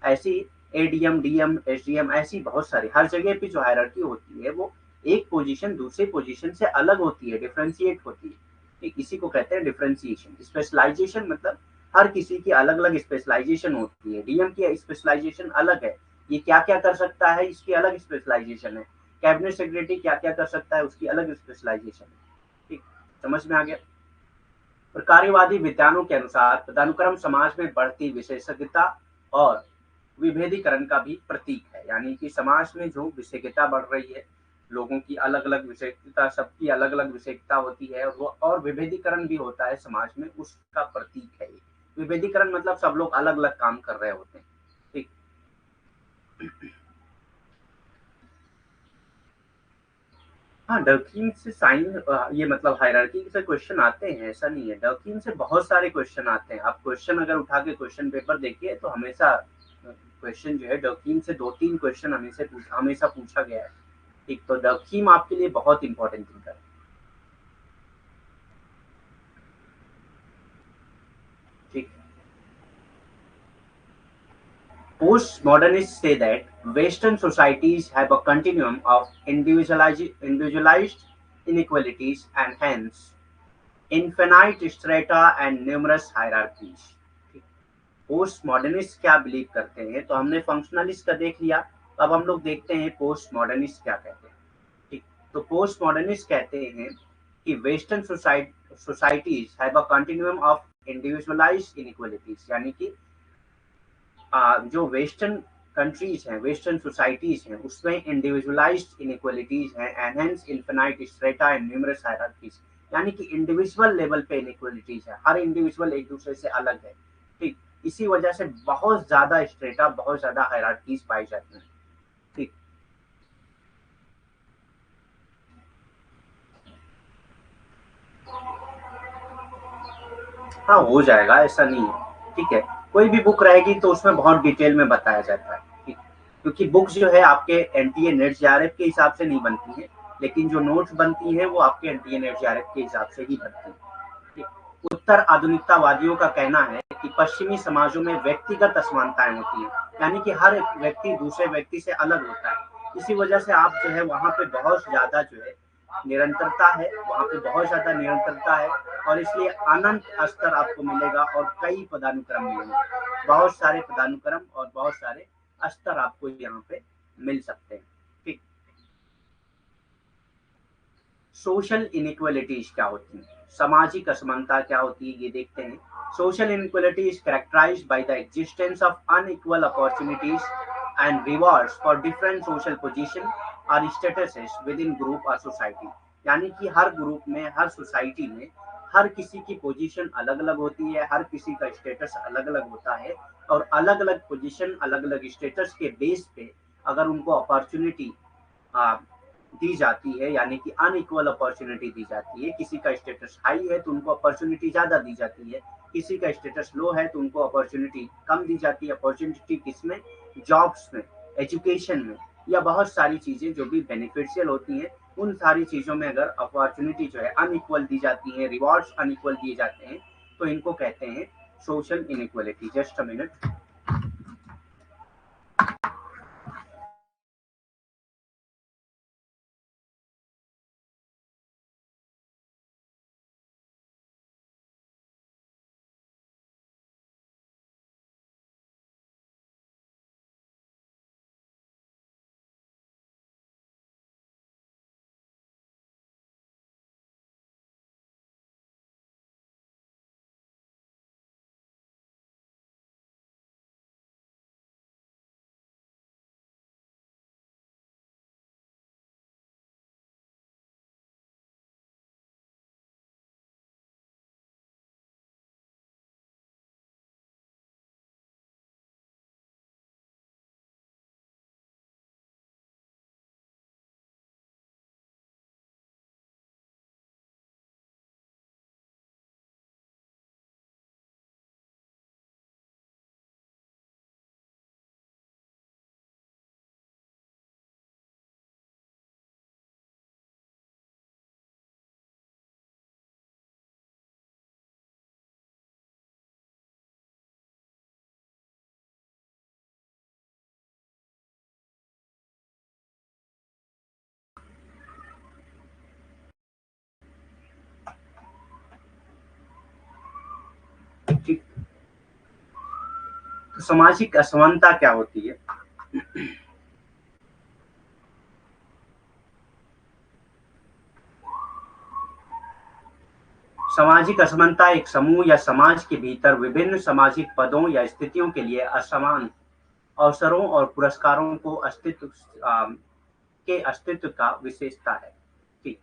ऐसी एडीएम डीएम एसडीएम ऐसी बहुत सारी हर जगह पे जो हायरार्की होती है वो एक पोजीशन दूसरे पोजीशन से अलग होती है, डिफरेंशिएट होती है। ठीक। इसी को कहते हैं डिफरेंशिएशन। स्पेशलाइजेशन मतलब हर किसी की अलग अलग स्पेशलाइजेशन होती है। डीएम की स्पेशलाइजेशन अलग है, ये क्या क्या कर सकता है इसकी अलग स्पेशलाइजेशन है। कैबिनेट सेक्रेटरी क्या क्या कर सकता है उसकी अलग स्पेशलाइजेशन है। ठीक। समझ में आ गया। प्रकार्यवादी विद्वानों के अनुसार पदानुक्रम समाज में बढ़ती विशेषज्ञता और विभेदीकरण का भी प्रतीक है, यानी कि समाज में जो विशेषज्ञता बढ़ रही है, लोगों की अलग अलग विशेषज्ञता, सबकी अलग अलग विशेषज्ञता होती है, वो और विभेदीकरण भी होता है समाज में, उसका प्रतीक है ये। विभेदीकरण मतलब सब लोग अलग अलग काम कर रहे होते हैं। ठीक। हाँ, डकिंग से साइन, ये मतलब हायरार्की से क्वेश्चन आते हैं, ऐसा नहीं है। डकिंग से बहुत सारे क्वेश्चन आते हैं। आप क्वेश्चन अगर उठा के क्वेश्चन पेपर देखिए तो हमेशा क्वेश्चन जो है डकिंग से 2-3 क्वेश्चन हमेशा पूछा गया है। ठीक। तो डकिंग आपके लिए बहुत इंपॉर्टेंट थिंकर है। ठीक। Postmodernists say that Western societies have a continuum of individualized inequalities and hence infinite strata and numerous hierarchies। Post modernist क्या बिलीव करते हैं, तो हमने फंक्शनलिस्ट का देख लिया। अब हम लोग देखते हैं पोस्ट मॉडर्निस्ट क्या कहते हैं। ठीक। तो पोस्ट मॉडर्निस्ट कहते हैं कि western societies have a continuum of individualised inequalities, यानी कि जो वेस्टर्न कंट्रीज हैं, वेस्टर्न सोसाइटीज हैं, उसमें इंडिविजुअलाइज्ड इनइक्वालिटीज हैं and hence infinite strata and numerous hierarchies, यानी कि इंडिविजुअल लेवल पे इनइक्वालिटीज है, हर इंडिविजुअल एक दूसरे से अलग है। ठीक। इसी वजह से बहुत ज्यादा स्ट्रेटा, बहुत ज्यादा हायरार्कीज पाई जाती हैं। ठीक। हाँ, हो जाएगा, ऐसा नहीं है। ठीक है। कोई भी बुक रहेगी तो उसमें बहुत डिटेल में बताया जाता है। ठीक। क्योंकि बुक्स जो है आपके एनटीए नेट जेआरएफ के हिसाब से नहीं बनती है, लेकिन जो नोट्स बनती है वो आपके एनटीए नेट जेआरएफ के हिसाब से ही बनती है। ठीक। उत्तर आधुनिकतावादियों का कहना है कि पश्चिमी समाजों में व्यक्तिगत असमानताएं होती है, यानी कि हर व्यक्ति दूसरे व्यक्ति से अलग होता है। इसी वजह से आप जो है वहां पे बहुत ज्यादा जो है निरंतरता है, वहां पे बहुत ज्यादा निरंतरता है। और इसलिए अनंत स्तर आपको मिलेगा और कई पदानुक्रम मिलेंगे, बहुत सारे पदानुक्रम और बहुत सारे स्तर आपको यहाँ पे मिल सकते हैं। ठीक, सोशल इनइक्वालिटीज क्या होती है, सामाजिक असमानता क्या होती है, ये देखते हैं। Social inequality is characterised by the existence of unequal opportunities and rewards for different social position और स्टेटसेस विद इन ग्रुप और सोसाइटी। यानी कि हर ग्रुप में, हर सोसाइटी में हर किसी की पोजीशन अलग अलग होती है, हर किसी का स्टेटस अलग अलग होता है, और अलग अलग पोजीशन, अलग अलग स्टेटस के बेस पे अगर उनको अपॉर्चुनिटी दी जाती है, यानी कि अनइक्वल अपॉर्चुनिटी दी जाती है। किसी का स्टेटस हाई है तो उनको अपॉर्चुनिटी ज्यादा दी जाती है, किसी का स्टेटस लो है तो उनको अपॉर्चुनिटी कम दी जाती है। अपॉर्चुनिटी किसमें, जॉब्स में, एजुकेशन में, या बहुत सारी चीजें जो भी बेनिफिशियल होती हैं, उन सारी चीजों में अगर अपॉर्चुनिटी जो है अनइक्वल दी जाती है, रिवॉर्ड्स अनइक्वल दिए जाते हैं, तो इनको कहते हैं social inequality. Just a minute. ठीक, तो सामाजिक असमानता क्या होती है? सामाजिक असमानता एक समूह या समाज के भीतर विभिन्न सामाजिक पदों या स्थितियों के लिए असमान अवसरों और पुरस्कारों को के अस्तित्व का विशेषता है। ठीक,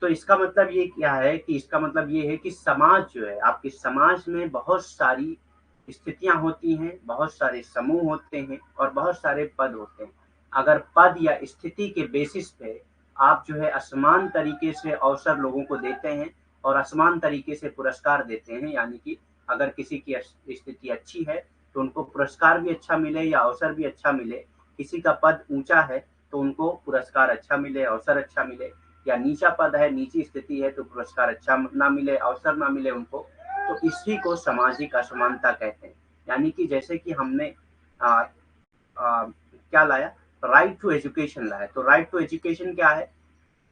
तो इसका मतलब ये क्या है कि इसका मतलब ये है कि समाज जो है, आपके समाज में बहुत सारी स्थितियां होती हैं, बहुत सारे समूह होते हैं और बहुत सारे पद होते हैं। अगर पद या स्थिति के बेसिस पे आप जो है असमान तरीके से अवसर लोगों को देते हैं और असमान तरीके से पुरस्कार देते हैं, यानी कि अगर किसी की स्थिति अच्छी है तो उनको पुरस्कार भी अच्छा मिले या अवसर भी अच्छा मिले, किसी का पद ऊंचा है तो उनको पुरस्कार अच्छा मिले, अवसर अच्छा मिले, या नीचा पद है, नीची स्थिति है तो पुरस्कार अच्छा ना मिले, अवसर ना मिले उनको, तो इसी को सामाजिक असमानता कहते हैं। यानी कि जैसे कि हमने आ, क्या लाया, राइट टू एजुकेशन लाया, तो राइट टू एजुकेशन क्या है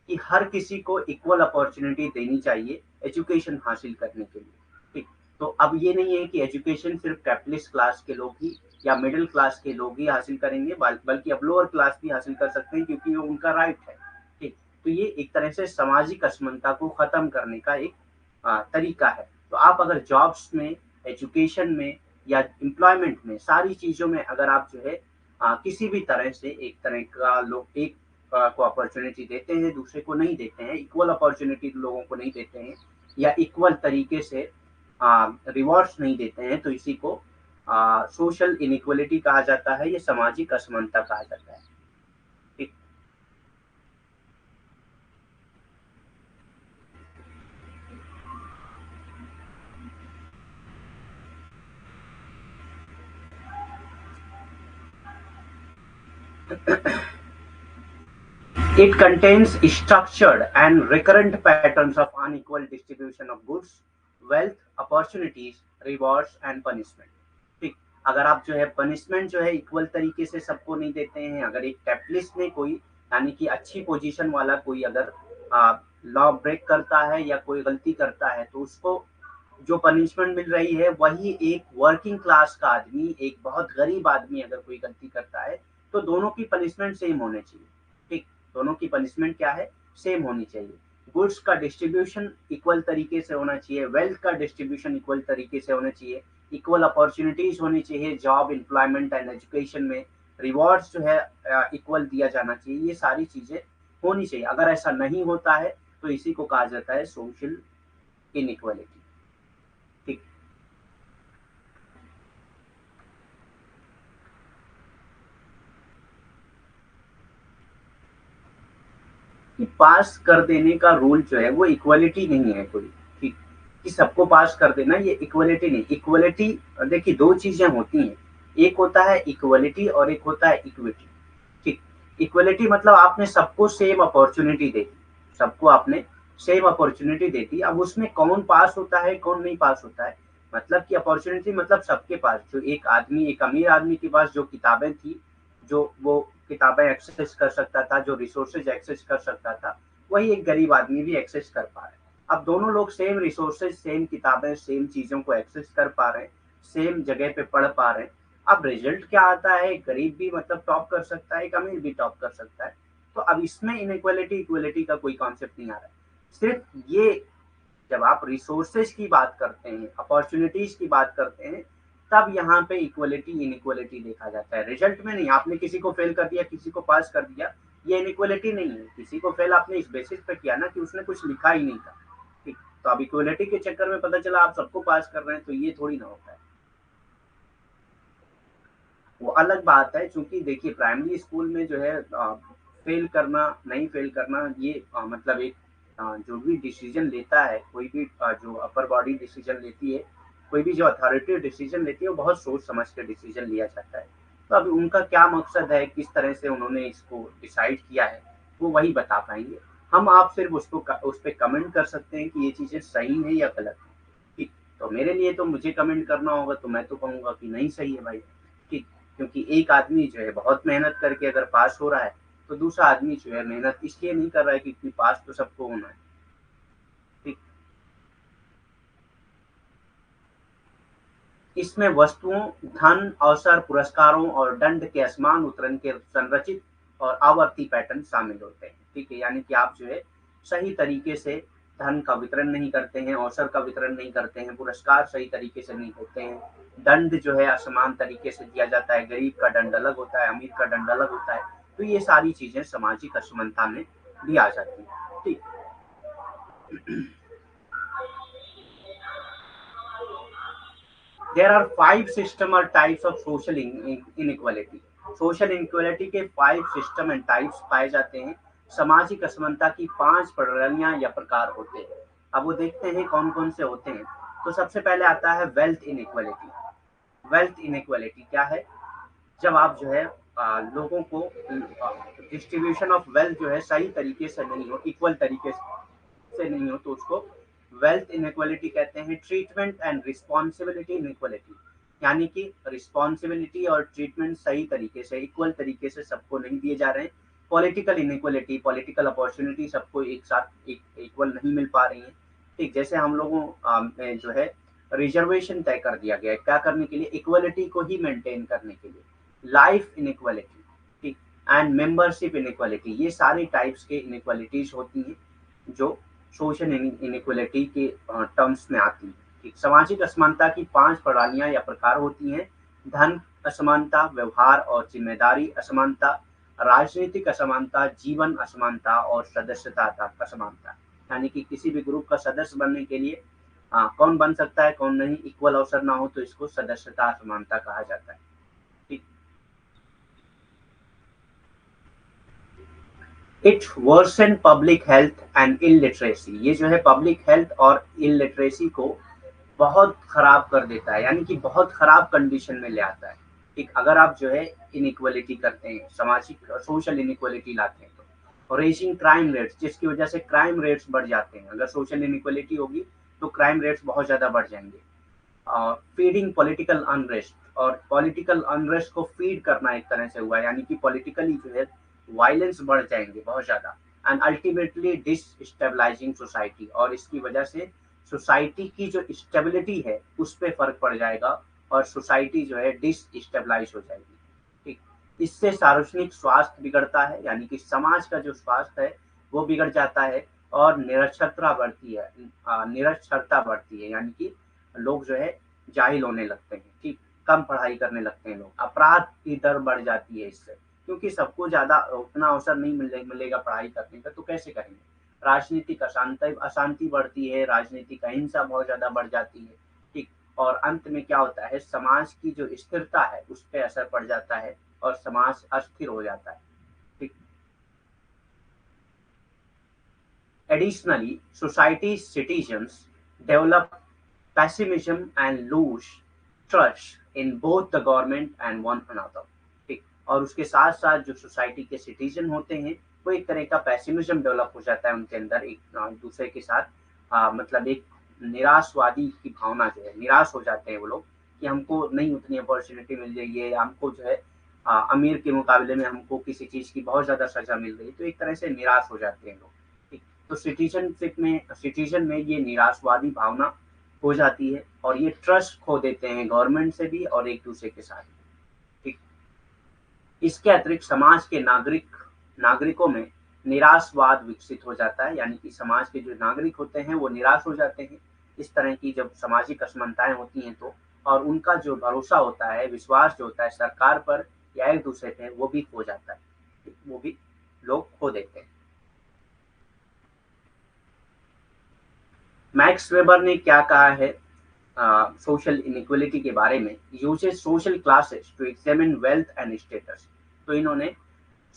कि हर किसी को इक्वल अपॉर्चुनिटी देनी चाहिए एजुकेशन हासिल करने के लिए। ठीक, तो अब ये नहीं है कि एजुकेशन सिर्फ कैपिटलिस्ट क्लास के लोग ही या मिडिल क्लास के लोग ही हासिल करेंगे, बल्कि अब लोअर क्लास भी हासिल कर सकते हैं, क्योंकि वो उनका राइट है। ठीक, तो ये एक तरह से सामाजिक असमानता को खत्म करने का एक तरीका है। तो आप अगर जॉब्स में, एजुकेशन में या एम्प्लॉयमेंट में, सारी चीजों में अगर आप जो है किसी भी तरह से एक तरह का लोग एक को अपॉर्चुनिटी देते हैं, दूसरे को नहीं देते हैं, इक्वल अपॉर्चुनिटी लोगों को नहीं देते हैं, या इक्वल तरीके से रिवॉर्ड्स नहीं देते हैं, तो इसी को सोशल इनइक्वलिटी कहा जाता है, ये सामाजिक असमानता कहा जाता है। ठीक, it contains structured and recurrent patterns of unequal distribution of goods, wealth, opportunities, rewards and punishment। ठीक, अगर आप जो है पनिशमेंट जो है इक्वल तरीके से सबको नहीं देते हैं, अगर एक कैपिटलिस्ट में कोई, यानी कि अच्छी पोजीशन वाला कोई अगर लॉ ब्रेक करता है या कोई गलती करता है तो उसको जो पनिशमेंट मिल रही है वही एक वर्किंग क्लास का आदमी, एक बहुत गरीब आदमी अगर कोई गलती करता है तो दोनों की पनिशमेंट सेम होनी चाहिए। ठीक, दोनों की पनिशमेंट क्या है, सेम होनी चाहिए। गुड्स का डिस्ट्रीब्यूशन इक्वल तरीके से होना चाहिए, वेल्थ का डिस्ट्रीब्यूशन इक्वल तरीके से होना चाहिए, इक्वल अपॉर्चुनिटीज होनी चाहिए जॉब, एम्प्लॉयमेंट एंड एजुकेशन में, रिवॉर्ड्स जो है इक्वल दिया जाना चाहिए, ये सारी चीजें होनी चाहिए। अगर ऐसा नहीं होता है तो इसी को कहा जाता है सोशल इनइक्वालिटी। ठीक, कि पास कर देने का रूल जो है वो इक्वलिटी नहीं है कोई। ठीक, कि सबको पास कर देना ये इक्वलिटी नहीं। इक्वलिटी देखिए दो चीजें होती हैं, एक होता है इक्वलिटी और एक होता है इक्विटी। ठीक, इक्वलिटी मतलब आपने सबको सेम अपॉर्चुनिटी दे दी, सबको आपने सेम अपॉर्चुनिटी दे दी। अब उसमें कौन पास होता है कौन नहीं पास होता है, मतलब कि अपॉर्चुनिटी मतलब सबके पास, जो एक आदमी, एक अमीर आदमी के पास जो किताबें थी, जो वो किताबें एक्सेस कर सकता था, जो रिसोर्सेज एक्सेस कर सकता था, वही एक गरीब आदमी भी एक्सेस कर पा रहा है। अब दोनों लोग सेम रिसोर्सेज, सेम किताबें, सेम चीजों को एक्सेस कर पा रहे हैं, सेम जगह पे पढ़ पा रहे हैं। अब रिजल्ट क्या आता है, एक गरीब भी मतलब टॉप कर सकता है, एक अमीर भी टॉप कर सकता है। तो अब इसमें इनइक्वालिटी इक्वलिटी का कोई कॉन्सेप्ट नहीं आ रहा है। सिर्फ ये जब आप रिसोर्सेज की बात करते हैं, अपॉर्चुनिटीज की बात करते हैं, तब यहाँ पे इक्वलिटी इनइक्वलिटी देखा जाता है, रिजल्ट में नहीं। आपने किसी को फेल कर दिया, किसी को पास कर दिया, ये इनइक्वलिटी नहीं है। किसी को फेल आपने इस बेसिस पे किया ना कि उसने कुछ लिखा ही नहीं था। ठीक, तो अब इक्वलिटी के चक्कर में पता चला आप सबको पास कर रहे हैं, तो ये थोड़ी ना होता है। वो अलग बात है, क्योंकि देखिए प्राइमरी स्कूल में जो है फेल करना नहीं फेल करना, ये मतलब एक जो भी डिसीजन लेता है, कोई भी जो अपर बॉडी डिसीजन लेती है, कोई भी जो अथॉरिटी डिसीजन लेती है, वो बहुत सोच समझ के डिसीजन लिया जाता है। तो अभी उनका क्या मकसद है, किस तरह से उन्होंने इसको डिसाइड किया है, वो वही बता पाएंगे। हम आप सिर्फ उसको उस पर कमेंट कर सकते हैं कि ये चीजें सही है या गलत है। ठीक, तो मेरे लिए तो मुझे कमेंट करना होगा तो मैं तो कहूंगा कि नहीं सही है भाई। ठीक, क्योंकि एक आदमी जो है बहुत मेहनत करके अगर पास हो रहा है, तो दूसरा आदमी जो है मेहनत इसलिए नहीं कर रहा है क्योंकि पास तो सबको होना है। ठीक, इसमें वस्तुओं, धन, अवसर, पुरस्कारों और दंड के असमान उतरण के संरचित और आवर्ती पैटर्न शामिल होते हैं। ठीक है, यानी कि आप जो है सही तरीके से धन का वितरण नहीं करते हैं, अवसर का वितरण नहीं करते हैं, पुरस्कार सही तरीके से नहीं होते हैं, दंड जो है असमान तरीके से दिया जाता है, गरीब का दंड अलग होता है, अमीर का दंड अलग होता है। तो ये सारी चीजें सामाजिक असमानता में भी आ जाती है। ठीक, there are five system or types of social inequality। Social inequality के 5 सिस्टम एंड टाइप्स पाए जाते हैं। सामाजिक असमानता की 5 प्रणालियां या प्रकार होते हैं। अब वो देखते हैं कौन कौन से होते हैं। तो सबसे पहले आता है वेल्थ इनइक्वालिटी। वेल्थ इनइक्वालिटी क्या है, जब आप जो है लोगों को डिस्ट्रीब्यूशन ऑफ वेल्थ जो है सही तरीके से नहीं हो, इक्वल तरीके से नहीं हो, तो उसको वेल्थ इनइक्वालिटी कहते हैं। ट्रीटमेंट एंड रिस्पॉन्सिबिलिटी इनइक्वालिटी, यानी कि रिस्पॉन्सिबिलिटी और ट्रीटमेंट सही तरीके से, इक्वल तरीके से सबको नहीं दिए जा रहे हैं। पॉलिटिकल इनइक्वालिटी, पॉलिटिकल अपॉर्चुनिटी सबको एक साथ इक्वल नहीं मिल पा रही है। ठीक, जैसे हम लोगों में जो है रिजर्वेशन तय कर दिया गया है, क्या करने के लिए, इक्वलिटी को ही मेंटेन करने के लिए। लाइफ इनइक्वालिटी, ठीक, एंड मेंबरशिप इनइक्वालिटी, ये सारी टाइप्स के इनइक्वालिटीज होती हैं जो सोशल इनइक्वालिटी के टर्म्स में आती है। ठीक, सामाजिक असमानता की 5 प्रणालियां या प्रकार होती हैं। धन असमानता, व्यवहार और जिम्मेदारी असमानता, राजनीतिक असमानता, जीवन असमानता और सदस्यता असमानता। यानी कि किसी भी ग्रुप का सदस्य बनने के लिए कौन बन सकता है कौन नहीं, इक्वल अवसर ना हो तो इसको सदस्यता असमानता कहा जाता है। ठीक, it version public health and illiteracy, ये जो है पब्लिक हेल्थ और इलिटरेसी को बहुत खराब कर देता है, यानी कि बहुत खराब कंडीशन में ले आता है। ठीक, अगर आप जो है इनइक्वालिटी करते हैं, सामाजिक सोशल इनइक्वालिटी लाते हैं, तो रेजिंग क्राइम रेट्स, जिसकी वजह से क्राइम रेट्स बढ़ जाते हैं। अगर सोशल इनइक्वालिटी होगी तो क्राइम रेट्स बहुत ज्यादा बढ़ जाएंगे। फीडिंग पॉलिटिकल अनरेस्ट, और पॉलिटिकल अनरेस्ट को फीड करना एक तरह से हुआ, यानी कि पॉलिटिकली जो है वायलेंस बढ़ जाएंगे बहुत ज्यादा। एंड अल्टीमेटली डिसस्टेबलाइजिंग सोसाइटी, और इसकी वजह से सोसाइटी की जो स्टेबिलिटी है उस पर फर्क पड़ जाएगा और सोसाइटी जो है डिसस्टेबलाइज हो जाएगी। ठीक, इससे सार्वजनिक स्वास्थ्य बिगड़ता है, यानी कि समाज का जो स्वास्थ्य है वो बिगड़ जाता है, और निरक्षरता बढ़ती है, निरक्षरता बढ़ती है, यानी कि लोग जो है जाहिल होने लगते हैं। ठीक, कम पढ़ाई करने लगते हैं लोग, अपराध की दर बढ़ जाती है इससे, क्योंकि सबको ज्यादा उतना अवसर नहीं मिलेगा पढ़ाई करने का, तो कैसे करेंगे। राजनीतिक अशांति अशांति बढ़ती है, राजनीतिक अहिंसा बहुत ज्यादा बढ़ जाती है। ठीक, और अंत में क्या होता है, समाज की जो स्थिरता है उस पर असर पड़ जाता है और समाज अस्थिर हो जाता है। ठीक, additionally, society's citizens develop pessimism and lose trust in both the government and one another। ठीक, और उसके साथ साथ जो सोसाइटी के सिटीजन होते हैं वो एक तरह का पैसिमिज्म डेवलप हो जाता है उनके अंदर, एक दूसरे के साथ मतलब एक निराशवादी की भावना जो है, निराश हो जाते हैं वो लोग कि हमको नहीं उतनी अपॉर्चुनिटी मिल रही है, हमको जो है अमीर के मुकाबले में हमको किसी चीज की बहुत ज्यादा सजा मिल रही है, तो एक तरह से निराश हो जाते हैं लोग। ठीक, तो सिटीजन में ये निराशवादी भावना हो जाती है और ये ट्रस्ट खो देते हैं गवर्नमेंट से भी और एक दूसरे के साथ। ठीक, इसके अतिरिक्त समाज के नागरिकों में निराशवाद विकसित हो जाता है, यानी कि समाज के जो नागरिक होते हैं वो निराश हो जाते हैं इस तरह की जब सामाजिक असमानताएं होती हैं तो, और उनका जो भरोसा होता है, विश्वास जो होता है सरकार पर या एक दूसरे पे, वो भी खो जाता है, वो भी लोग खो देते हैं। मैक्स वेबर ने क्या कहा है सोशल इनइक्वलिटी के बारे में, uses social classes to examine wealth and status. तो इन्होंने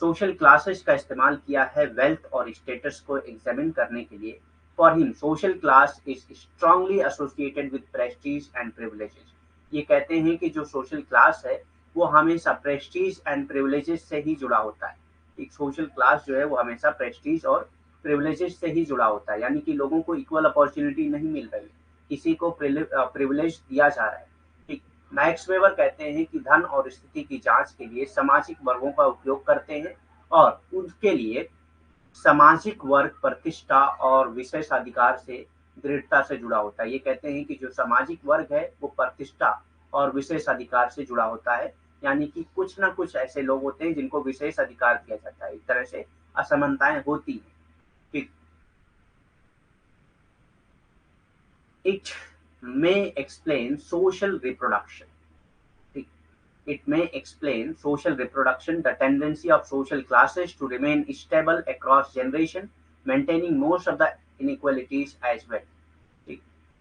सोशल क्लासेस का इस्तेमाल किया है वेल्थ और स्टेटस को एग्जामिन करने के लिए। For him social class is strongly associated with Prestige and privileges. ये कहते हैं कि जो सोशल क्लास है वो हमेशा प्रेस्टीज एंड प्रिविलेजेस से ही जुड़ा होता है। एक सोशल क्लास जो है वो हमेशा प्रेस्टीज और प्रिविलेजेस से ही जुड़ा होता है, यानी कि लोगों को इक्वल अपॉर्चुनिटी नहीं मिल रही, किसी को प्रिविलेज दिया जा रहा है। ठीक, मैक्स वेबर कहते हैं कि धन और स्थिति की जांच के लिए सामाजिक वर्गों का उपयोग करते हैं और उनके लिए सामाजिक वर्ग प्रतिष्ठा और विशेषाधिकार से दृढ़ता से जुड़ा होता है। ये कहते हैं कि जो सामाजिक वर्ग है वो प्रतिष्ठा और विशेषाधिकार से जुड़ा होता है, यानी कि कुछ ना कुछ ऐसे लोग होते हैं जिनको विशेष अधिकार दिया जाता है, एक तरह से असमानताएं होती हैं। ठीक, it may explain social reproduction. It may explain social reproduction, the tendency of social classes to remain stable across generation, maintaining most of the inequalities as well।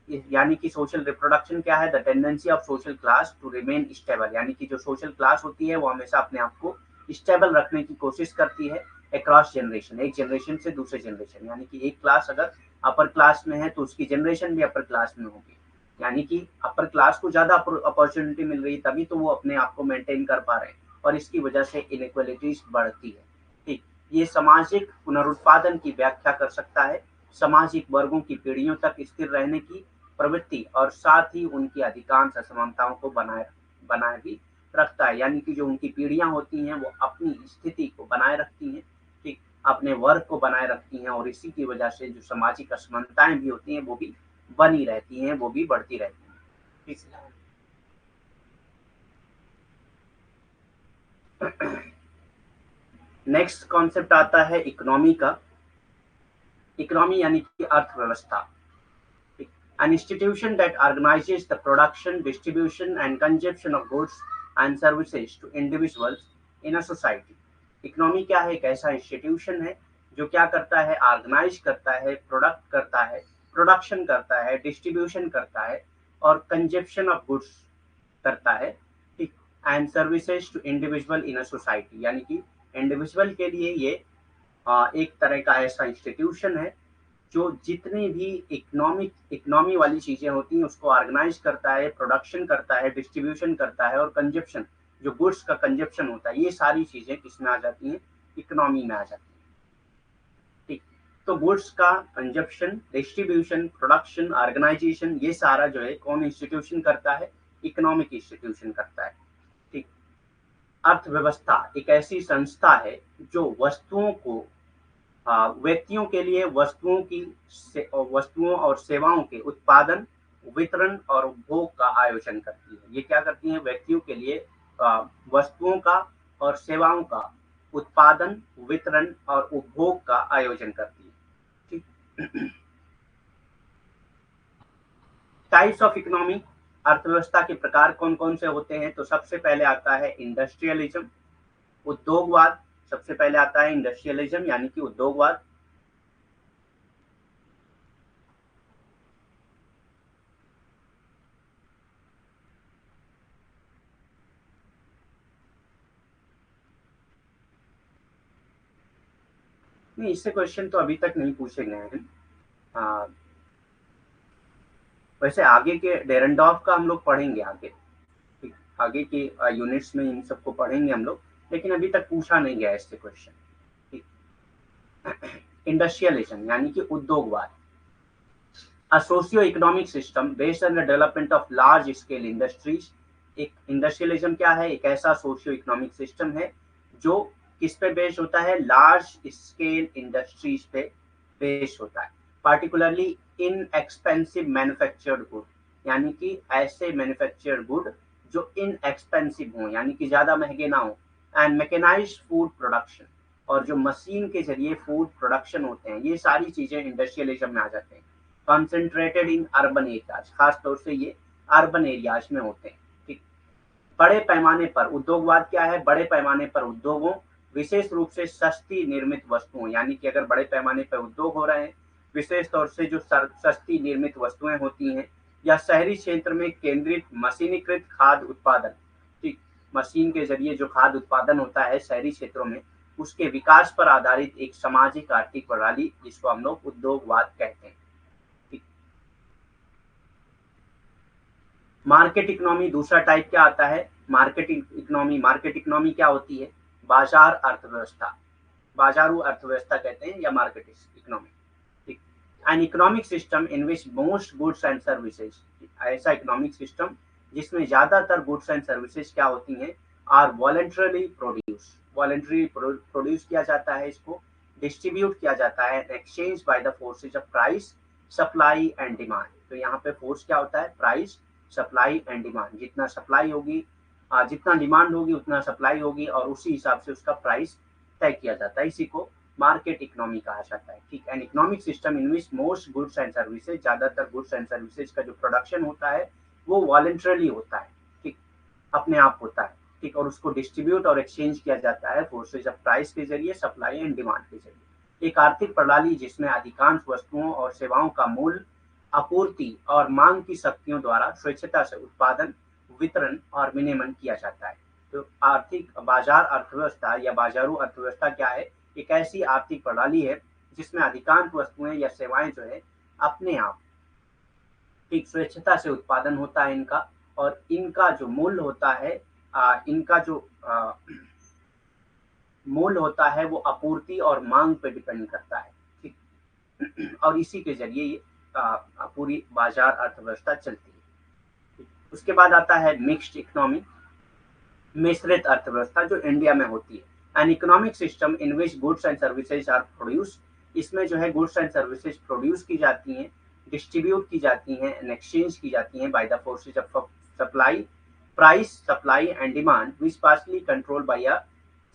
यानी कि सोशल रिप्रोडक्शन क्या है, the tendency of social class to remain stable, यानी कि जो social class होती है वो हमेशा अपने आप को स्टेबल रखने की कोशिश करती है अक्रॉस जनरेशन, एक जनरेशन से दूसरे जनरेशन, यानी कि एक क्लास अगर अपर क्लास में है तो उसकी जनरेशन भी अपर क्लास में होगी, यानी कि अपर क्लास को ज्यादा अपॉर्चुनिटी मिल रही है तभी तो वो अपने आप को मेंटेन कर पा रहे हैं, और इसकी वजह से इनइक्वालिटीज बढ़ती है। ठीक, ये सामाजिक पुनरुत्पादन की व्याख्या कर सकता है, सामाजिक वर्गों की पीढ़ियों तक स्थिर रहने की प्रवृत्ति, और साथ ही उनकी अधिकांश असमानताओं को बनाए बनाए भी रखता है, यानी कि जो उनकी पीढ़ियां होती हैं वो अपनी स्थिति को बनाए रखती हैं। ठीक, अपने वर्ग को बनाए रखती हैं, और इसी की वजह से जो सामाजिक असमानताएं भी होती हैं वो भी बनी रहती हैं, वो भी बढ़ती रहती हैं। ठीक, नेक्स्ट कॉन्सेप्ट आता है इकोनॉमी का। इकोनॉमी यानी कि अर्थव्यवस्था। An institution that organizes the production, distribution and consumption of goods and services to individuals in a society। Economy क्या है, एक ऐसा इंस्टीट्यूशन है जो क्या करता है, ऑर्गेनाइज करता है, प्रोडक्ट करता है, प्रोडक्शन करता है, डिस्ट्रीब्यूशन करता है और कंजप्शन ऑफ गुड्स करता है। ठीक, and services to individual in a society, यानी कि इंडिविजुअल के लिए ये एक तरह का ऐसा इंस्टीट्यूशन है जो जितनी भी इकोनॉमी वाली चीजें होती हैं उसको ऑर्गेनाइज करता है, प्रोडक्शन करता है, डिस्ट्रीब्यूशन करता है और कंजप्शन, जो गुड्स का कंजप्शन होता है, ये सारी चीजें किसमें आ जाती हैं, इकोनॉमी में आ जाती हैं। ठीक, तो गुड्स का कंजप्शन, डिस्ट्रीब्यूशन, प्रोडक्शन, ऑर्गेनाइजेशन, ये सारा जो है कौन इंस्टीट्यूशन करता है, इकोनॉमिक इंस्टीट्यूशन करता है। ठीक, अर्थव्यवस्था एक ऐसी संस्था है जो वस्तुओं को व्यक्तियों के लिए वस्तुओं और सेवाओं के उत्पादन, वितरण और उपभोग का आयोजन करती है। ये क्या करती है? व्यक्तियों के लिए वस्तुओं का और सेवाओं का उत्पादन, वितरण और उपभोग का आयोजन करती है। ठीक। टाइप्स ऑफ इकोनॉमी, अर्थव्यवस्था के प्रकार कौन कौन से होते हैं? तो सबसे पहले आता है इंडस्ट्रियलिज्म, उद्योगवाद। सबसे पहले आता है इंडस्ट्रियलिज्म यानी कि उद्योगवाद। नहीं, इससे क्वेश्चन तो अभी तक नहीं पूछे गए हैं। आ, वैसे आगे के डेरनडॉर्फ का हम लोग पढ़ेंगे आगे। ठीक, आगे के यूनिट्स में इन सबको पढ़ेंगे हम लोग, लेकिन अभी तक पूछा नहीं गया इससे क्वेश्चन। ठीक। इंडस्ट्रियलिज्म यानी कि उद्योगवाद, a socio-economic system based on the development of large scale industries। एक इंडस्ट्रियलिज्म क्या है? एक ऐसा सोशियो इकोनॉमिक सिस्टम है जो किस पे बेस्ड होता है? लार्ज स्केल इंडस्ट्रीज पे बेस्ड होता है। पार्टिकुलरली इन एक्सपेंसिव मैन्युफैक्चर्ड गुड, यानी कि ऐसे मैन्युफैक्चर्ड गुड जो इन एक्सपेंसिव हो, यानी कि ज्यादा महंगे ना हो। एंड मैकेनाइज्ड फूड प्रोडक्शन, और जो मशीन के जरिए फूड प्रोडक्शन होते हैं, ये सारी चीजें इंडस्ट्रियलिज्म में आ जाते हैं। कॉन्सेंट्रेटेड इन अर्बन एरियाज, खास तौर से ये अर्बन एरियाज में होते हैं। ठीक। बड़े पैमाने पर उद्योगवाद क्या है? बड़े पैमाने पर उद्योगों, विशेष रूप से सस्ती निर्मित वस्तुओं, यानी कि अगर बड़े पैमाने पर उद्योग हो रहे हैं, विशेष तौर से जो सस्ती निर्मित वस्तुएं होती हैं, या शहरी क्षेत्र में केंद्रित मशीनीकृत खाद्य उत्पादन। ठीक। मशीन के जरिए जो खाद्य उत्पादन होता है शहरी क्षेत्रों में, उसके विकास पर आधारित एक सामाजिक आर्थिक प्रणाली, जिसको हम लोग उद्योगवाद कहते हैं। मार्केट इकोनॉमी दूसरा टाइप क्या आता है? मार्केट इकोनॉमी क्या होती है? बाजार अर्थव्यवस्था, बाजारू अर्थव्यवस्था कहते हैं, या मार्केट इकोनॉमी। ठीक। An economic system in which most goods and services, ऐसा इकोनॉमिक सिस्टम जिसमें ज्यादातर गुड्स एंड सर्विसेज क्या होती हैं? Are voluntarily produce, voluntary produce किया जाता है, इसको डिस्ट्रीब्यूट किया जाता है, exchange by the forces of price, supply and demand. तो यहाँ पे फोर्स क्या होता है? Price, supply and demand. जितना सप्लाई होगी, जितना डिमांड होगी उतना सप्लाई होगी, और उसी हिसाब से उसका प्राइस तय किया जाता है। इसी को मार्केट इकोनॉमी कहा जाता है। ठीक। An economic system in which most goods and services, ज्यादातर गुड्स एंड सर्विसेज का जो प्रोडक्शन होता है वो वॉलंटरली होता है। ठीक। अपने आप होता है। ठीक। और उसको डिस्ट्रीब्यूट और एक्सचेंज किया जाता है फोर्सेज ऑफ प्राइस के जरिए, सप्लाई एंड डिमांड के जरिए। एक आर्थिक प्रणाली जिसमें अधिकांश वस्तुओं और सेवाओं का मूल्य आपूर्ति और मांग की शक्तियों द्वारा स्वेच्छता से उत्पादन, वितरण और विनिमय किया जाता है। तो आर्थिक बाजार अर्थव्यवस्था या बाजारू अर्थव्यवस्था क्या है? एक ऐसी आर्थिक प्रणाली है जिसमें अधिकांश वस्तुएं या सेवाएं जो है अपने आप ठीक स्वेच्छता से उत्पादन होता है इनका, और इनका जो मूल्य होता है, इनका जो मूल्य होता है वो आपूर्ति और मांग पर डिपेंड करता है। ठीक। और इसी के जरिए ये पूरी बाजार अर्थव्यवस्था चलती है। उसके बाद आता है मिक्स्ड इकोनॉमी, मिश्रित अर्थव्यवस्था, जो इंडिया में होती है। An economic system in which goods and services are produce, इसमें जो है गुड्स एंड सर्विसेज प्रोड्यूस की जाती हैं, डिस्ट्रीब्यूट की जाती हैं एंड एक्सचेंज की जाती हैं by the forces of supply, price, supply and demand, which partially control by a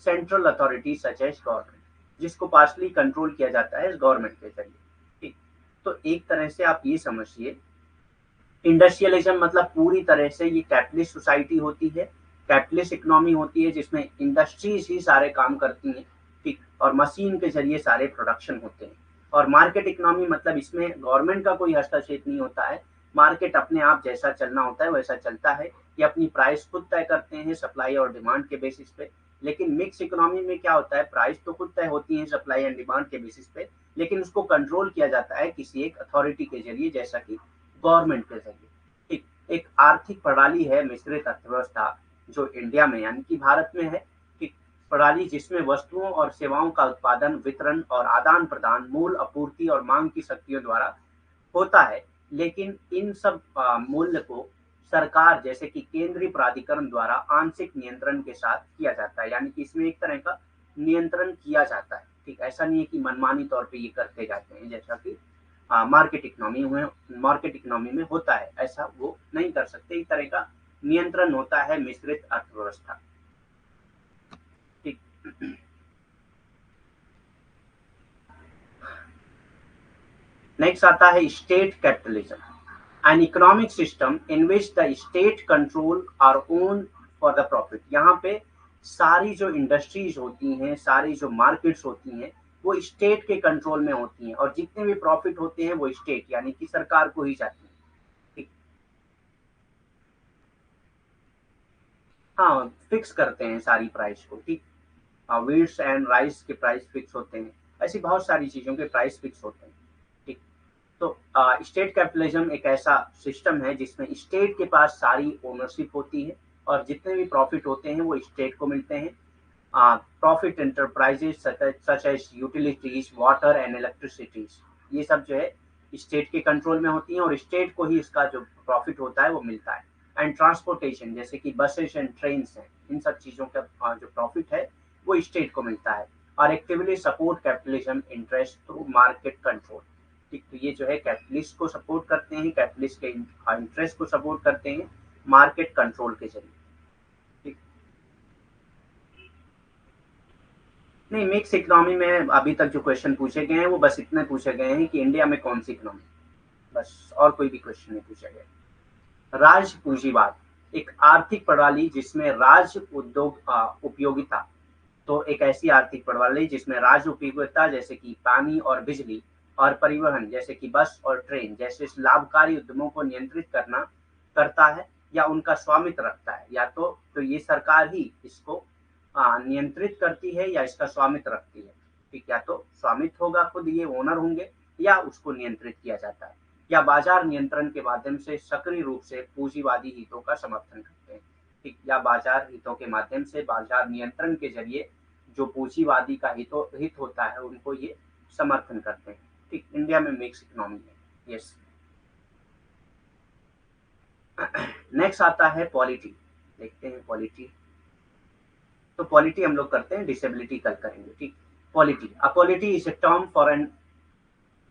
central authority such as government, जिसको पार्शली कंट्रोल किया जाता है गवर्नमेंट के जरिए। ठीक। तो एक तरह से आप ये समझिए, इंडस्ट्रियलिज्म मतलब पूरी तरह से ये कैपिटलिस्ट सोसाइटी होती है, कैपिटलिस्ट इकोनॉमी होती है, जिसमें इंडस्ट्रीज ही सारे काम करती हैं। ठीक। और मशीन के जरिए सारे प्रोडक्शन होते हैं। और मार्केट इकोनॉमी मतलब इसमें गवर्नमेंट का कोई हस्तक्षेप नहीं होता है, मार्केट अपने आप जैसा चलना होता है वैसा चलता है। ये अपनी प्राइस खुद तय करते हैं सप्लाई और डिमांड के बेसिस पे। लेकिन मिक्स इकोनॉमी में क्या होता है? प्राइस तो खुद तय होती है सप्लाई एंड डिमांड के बेसिस पे, लेकिन उसको कंट्रोल किया जाता है किसी एक अथॉरिटी के जरिए, जैसा कि गवर्नमेंट के जरिए। ठीक। एक आर्थिक प्रणाली है मिश्रित अर्थव्यवस्था जो इंडिया में यानी कि भारत में है। ठीक। प्रणाली जिसमें वस्तुओं और सेवाओं का उत्पादन, वितरण और आदान प्रदान मूल आपूर्ति और मांग की शक्तियों द्वारा होता है, लेकिन इन सब मूल्य को सरकार जैसे कि केंद्रीय प्राधिकरण द्वारा आंशिक नियंत्रण के साथ किया जाता है, यानी कि इसमें एक तरह का नियंत्रण किया जाता है। ठीक, ऐसा नहीं है कि मनमानी तौर पे ये करते जाते हैं, जैसा कि मार्केट इकोनॉमी में होता है, ऐसा वो नहीं कर सकते। एक तरह का नियंत्रण होता है मिश्रित अर्थव्यवस्था। ठीक। नेक्स्ट आता है state capitalism, N economic system in which the state control our own for the profit. यहाँ पे सारी जो इंडस्ट्रीज होती हैं, सारी जो मार्केट्स होती हैं, वो स्टेट के कंट्रोल में होती हैं, और जितने भी प्रॉफिट होते हैं वो स्टेट यानी कि सरकार को ही जाती है। ठीक। हाँ, फिक्स करते हैं सारी प्राइस को। ठीक। वीट्स एंड राइस के प्राइस फिक्स होते हैं, ऐसी बहुत सारी चीजों के प्राइस फिक्स होते हैं। ठीक। तो स्टेट कैपिटलिज्म एक ऐसा सिस्टम है जिसमें स्टेट के पास सारी ओनरशिप होती है, और जितने भी प्रॉफिट होते हैं वो स्टेट को मिलते हैं। Profit enterprises such as utilities, water and electricities, ये सब जो है स्टेट के कंट्रोल में होती हैं, और स्टेट को ही इसका जो प्रॉफिट होता है वो मिलता है। एंड ट्रांसपोर्टेशन जैसे कि बसेस एंड ट्रेन हैं, इन सब चीज़ों का जो प्रॉफिट है वो स्टेट को मिलता है। और actively support capitalism interest through market control. ठीक, तो ये जो है कैपिटलिस्ट को सपोर्ट करते हैं, कैपिटलिस्ट के इंटरेस्ट को सपोर्ट करते हैं मार्केट कंट्रोल के जरिए। ठीक। नहीं, मिक्स इकोनॉमी में अभी तक जो क्वेश्चन पूछे गए हैं वो बस इतने पूछे गए हैं कि इंडिया में कौन सी इकोनॉमी, बस, और कोई भी क्वेश्चन नहीं पूछा गया। राज पूंजीवाद, एक आर्थिक प्रणाली जिसमें राज उद्योग उपयोगिता, तो एक ऐसी आर्थिक प्रणाली जिसमें राज उपयोगिता जैसे कि पानी और बिजली और परिवहन जैसे कि बस और ट्रेन जैसे लाभकारी उद्यमों को नियंत्रित करता है या उनका स्वामित्व रखता है, या तो ये सरकार ही इसको नियंत्रित करती है या इसका स्वामित्व रखती है। ठीक, या तो स्वामित्व होगा, खुद ये ओनर होंगे, या उसको नियंत्रित किया जाता है, या बाजार नियंत्रण के माध्यम से सक्रिय रूप से पूंजीवादी हितों का समर्थन करते हैं। ठीक, या बाजार हितों के माध्यम से बाजार नियंत्रण के जरिए जो पूंजीवादी का हित होता है उनको ये समर्थन करते हैं। ठीक, इंडिया में मिक्स इकोनॉमी है। यस। नेक्स्ट आता है पॉलिटी, देखते हैं पॉलिटी। तो पॉलिटी हम लोग करते हैं, डिसेबिलिटी कल करेंगे। ठीक। Polity, a polity is a term for an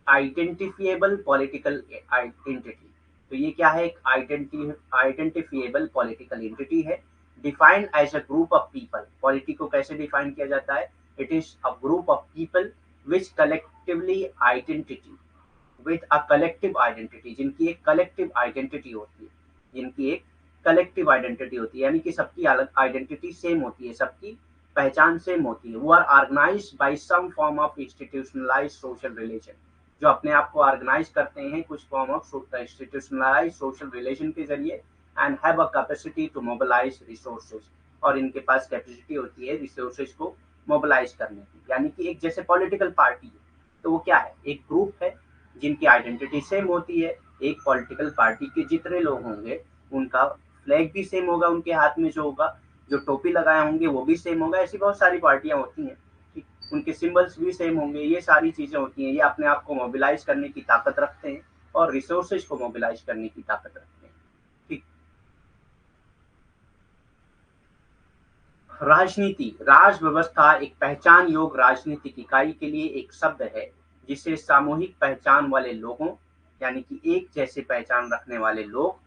identifiable political entity. तो ये क्या है, एक आइडेंटिफिएबल पॉलिटिकल एंटिटी है, defined as a group of people. Polity को कैसे डिफाइन किया जाता है, it is a group of people which collectively identity with a collective identity, जिनकी एक कलेक्टिव आइडेंटिटी होती है, जिनकी एक कलेक्टिव आइडेंटिटी होती है, यानी कि सबकी अलग आइडेंटिटी सेम होती है, सबकी पहचान सेम होती है। वो are organise by some form of institutionalise social relation, जो अपने आप को ऑर्गेनाइज करते हैं कुछ form of institutionalise social relation के जरिए, and have a capacity to mobilise resources, और इनके पास कैपेसिटी होती है रिसोर्सेज को मोबिलाइज करने की। यानी कि एक जैसे पॉलिटिकल पार्टी है, तो वो क्या है, एक ग्रुप है जिनकी आइडेंटिटी सेम होती है। एक पॉलिटिकल पार्टी के जितने लोग होंगे उनका फ्लैग भी सेम होगा, उनके हाथ में जो होगा, जो टोपी लगाए होंगे वो भी सेम होगा। ऐसी बहुत सारी पार्टियां होती हैं, उनके सिंबल्स भी सेम होंगे, ये सारी चीजें होती हैं। ये अपने आप को मोबिलाइज करने की ताकत रखते हैं और रिसोर्सेज को मोबिलाइज करने की ताकत रखते हैं। ठीक। राजनीति, राज व्यवस्था एक पहचान योग राजनीतिक इकाई के लिए एक शब्द है जिसे सामूहिक पहचान वाले लोगों, यानी कि एक जैसे पहचान रखने वाले लोग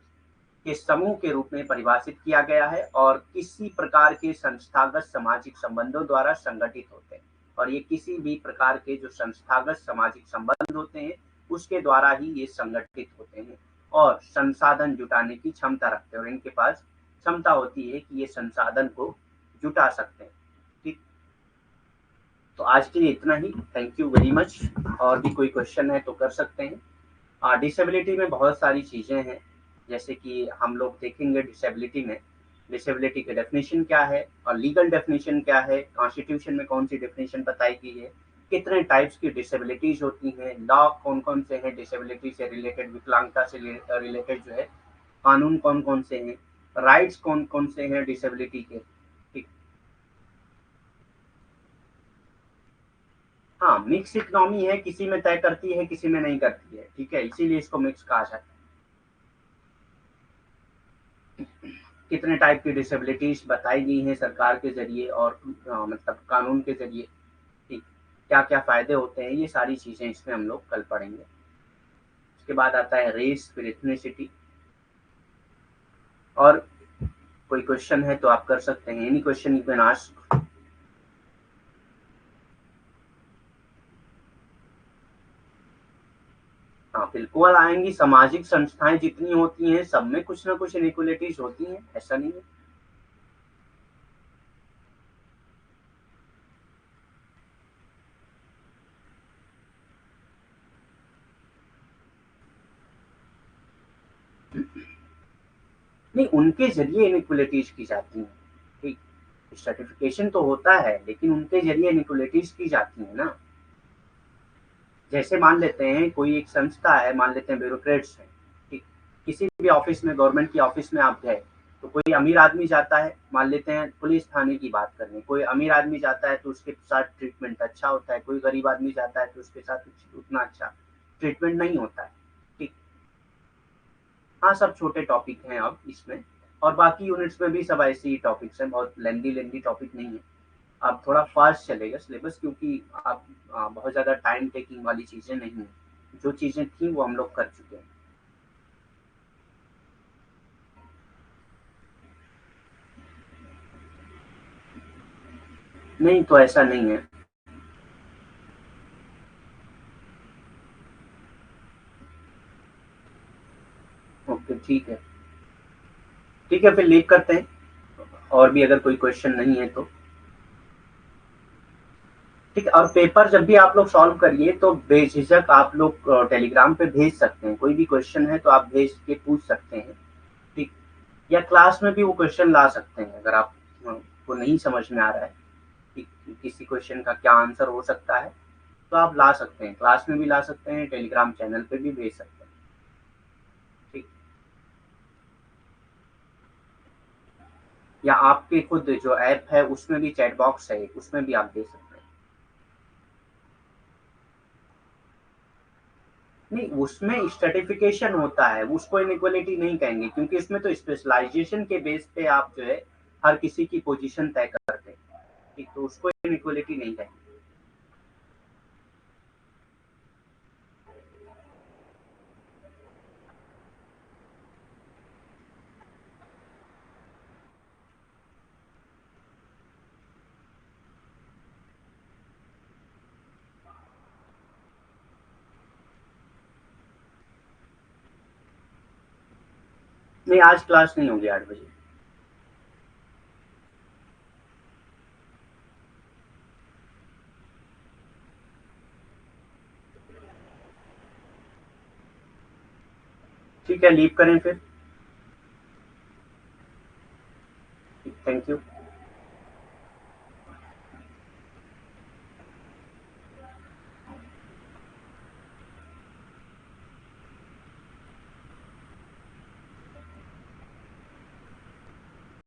के समूह के रूप में परिभाषित किया गया है, और किसी प्रकार के संस्थागत सामाजिक संबंधों द्वारा संगठित होते हैं। और ये किसी भी प्रकार के जो संस्थागत सामाजिक संबंध होते हैं उसके द्वारा ही ये संगठित होते हैं, और संसाधन जुटाने की क्षमता रखते हैं, और इनके पास क्षमता होती है कि ये संसाधन को जुटा सकते हैं। ठीक। तो आज के लिए इतना ही, थैंक यू वेरी मच। और भी कोई क्वेश्चन है तो कर सकते हैं। डिसेबिलिटी में बहुत सारी चीज़ें हैं, जैसे कि हम लोग देखेंगे डिसेबिलिटी में, डिसेबिलिटी की डेफिनेशन क्या है और लीगल डेफिनेशन क्या है, कॉन्स्टिट्यूशन में कौन सी डेफिनेशन बताई गई है, कितने टाइप्स की डिसेबिलिटीज होती हैं, लॉ कौन कौन से हैं डिसेबिलिटी से रिलेटेड, विकलांगता से रिलेटेड जो है कानून कौन कौन से हैं, राइट्स कौन कौन से हैं डिसेबिलिटी के। ठीक। हाँ, मिक्स इकोनॉमी है, किसी में तय करती है किसी में नहीं करती है। ठीक है, इसीलिए इसको मिक्स कहा जाता है। कितने टाइप की डिसेबिलिटीज बताई गई हैं सरकार के जरिए और मतलब कानून के जरिए। ठीक। क्या क्या फायदे होते हैं, ये सारी चीजें इसमें हम लोग कल पढ़ेंगे। उसके बाद आता है रेस, फिर इथनिसिटी। और कोई क्वेश्चन है तो आप कर सकते हैं, any question you can ask. हाँ बिल्कुल आएंगी, सामाजिक संस्थाएं जितनी होती हैं सब में कुछ ना कुछ इनइक्वालिटीज होती हैं, ऐसा नहीं है। नहीं, उनके जरिए इनइक्वालिटीज की जाती हैं। ठीक, सर्टिफिकेशन तो होता है लेकिन उनके जरिए इनइक्वालिटीज की जाती है ना। जैसे मान लेते हैं कोई एक संस्था है, मान लेते हैं ब्यूरोक्रेट्स हैं, ठीक, किसी भी ऑफिस में, गवर्नमेंट की ऑफिस में आप गए तो कोई अमीर आदमी जाता है, मान लेते हैं पुलिस थाने की बात करने, कोई अमीर आदमी जाता है तो उसके साथ ट्रीटमेंट अच्छा होता है, कोई गरीब आदमी जाता है तो उसके साथ उतना अच्छा ट्रीटमेंट नहीं होता है। ठीक, हाँ सब छोटे टॉपिक हैं अब इसमें, और बाकी यूनिट्स में भी सब ऐसे ही टॉपिक्स हैं, बहुत लेंदी लेंदी टॉपिक नहीं है। अब थोड़ा फास्ट चलेगा सिलेबस, क्योंकि आप बहुत ज़्यादा टाइम टेकिंग वाली चीज़ें नहीं हैं, जो चीज़ें थी वो हम लोग कर चुके हैं। नहीं तो ऐसा नहीं है। ओके ठीक है फिर लीव करते हैं, और भी अगर कोई क्वेश्चन नहीं है तो। ठीक है, और पेपर जब भी आप लोग सॉल्व करिए तो बेझिझक आप लोग टेलीग्राम पे भेज सकते हैं, कोई भी क्वेश्चन है तो आप भेज के पूछ सकते हैं। ठीक, या क्लास में भी वो क्वेश्चन ला सकते हैं, अगर आप को नहीं समझ में आ रहा है कि किसी क्वेश्चन का क्या आंसर हो सकता है, तो आप ला सकते हैं, क्लास में भी ला सकते हैं, टेलीग्राम चैनल पे भी भेज सकते हैं। ठीक, या आपके खुद जो ऐप है उसमें भी चैट बॉक्स है, उसमें भी आप दे सकते हैं। नहीं, उसमें स्ट्रेटिफिकेशन होता है, उसको इनइक्वालिटी नहीं कहेंगे, क्योंकि इसमें तो स्पेशलाइजेशन के बेस पे आप जो है हर किसी की पोजीशन तय करते हैं। ठीक, तो उसको इनइक्वालिटी नहीं कहेंगे। नहीं, आज क्लास नहीं होगी 8 बजे। ठीक है, लीव करें फिर। Thank you.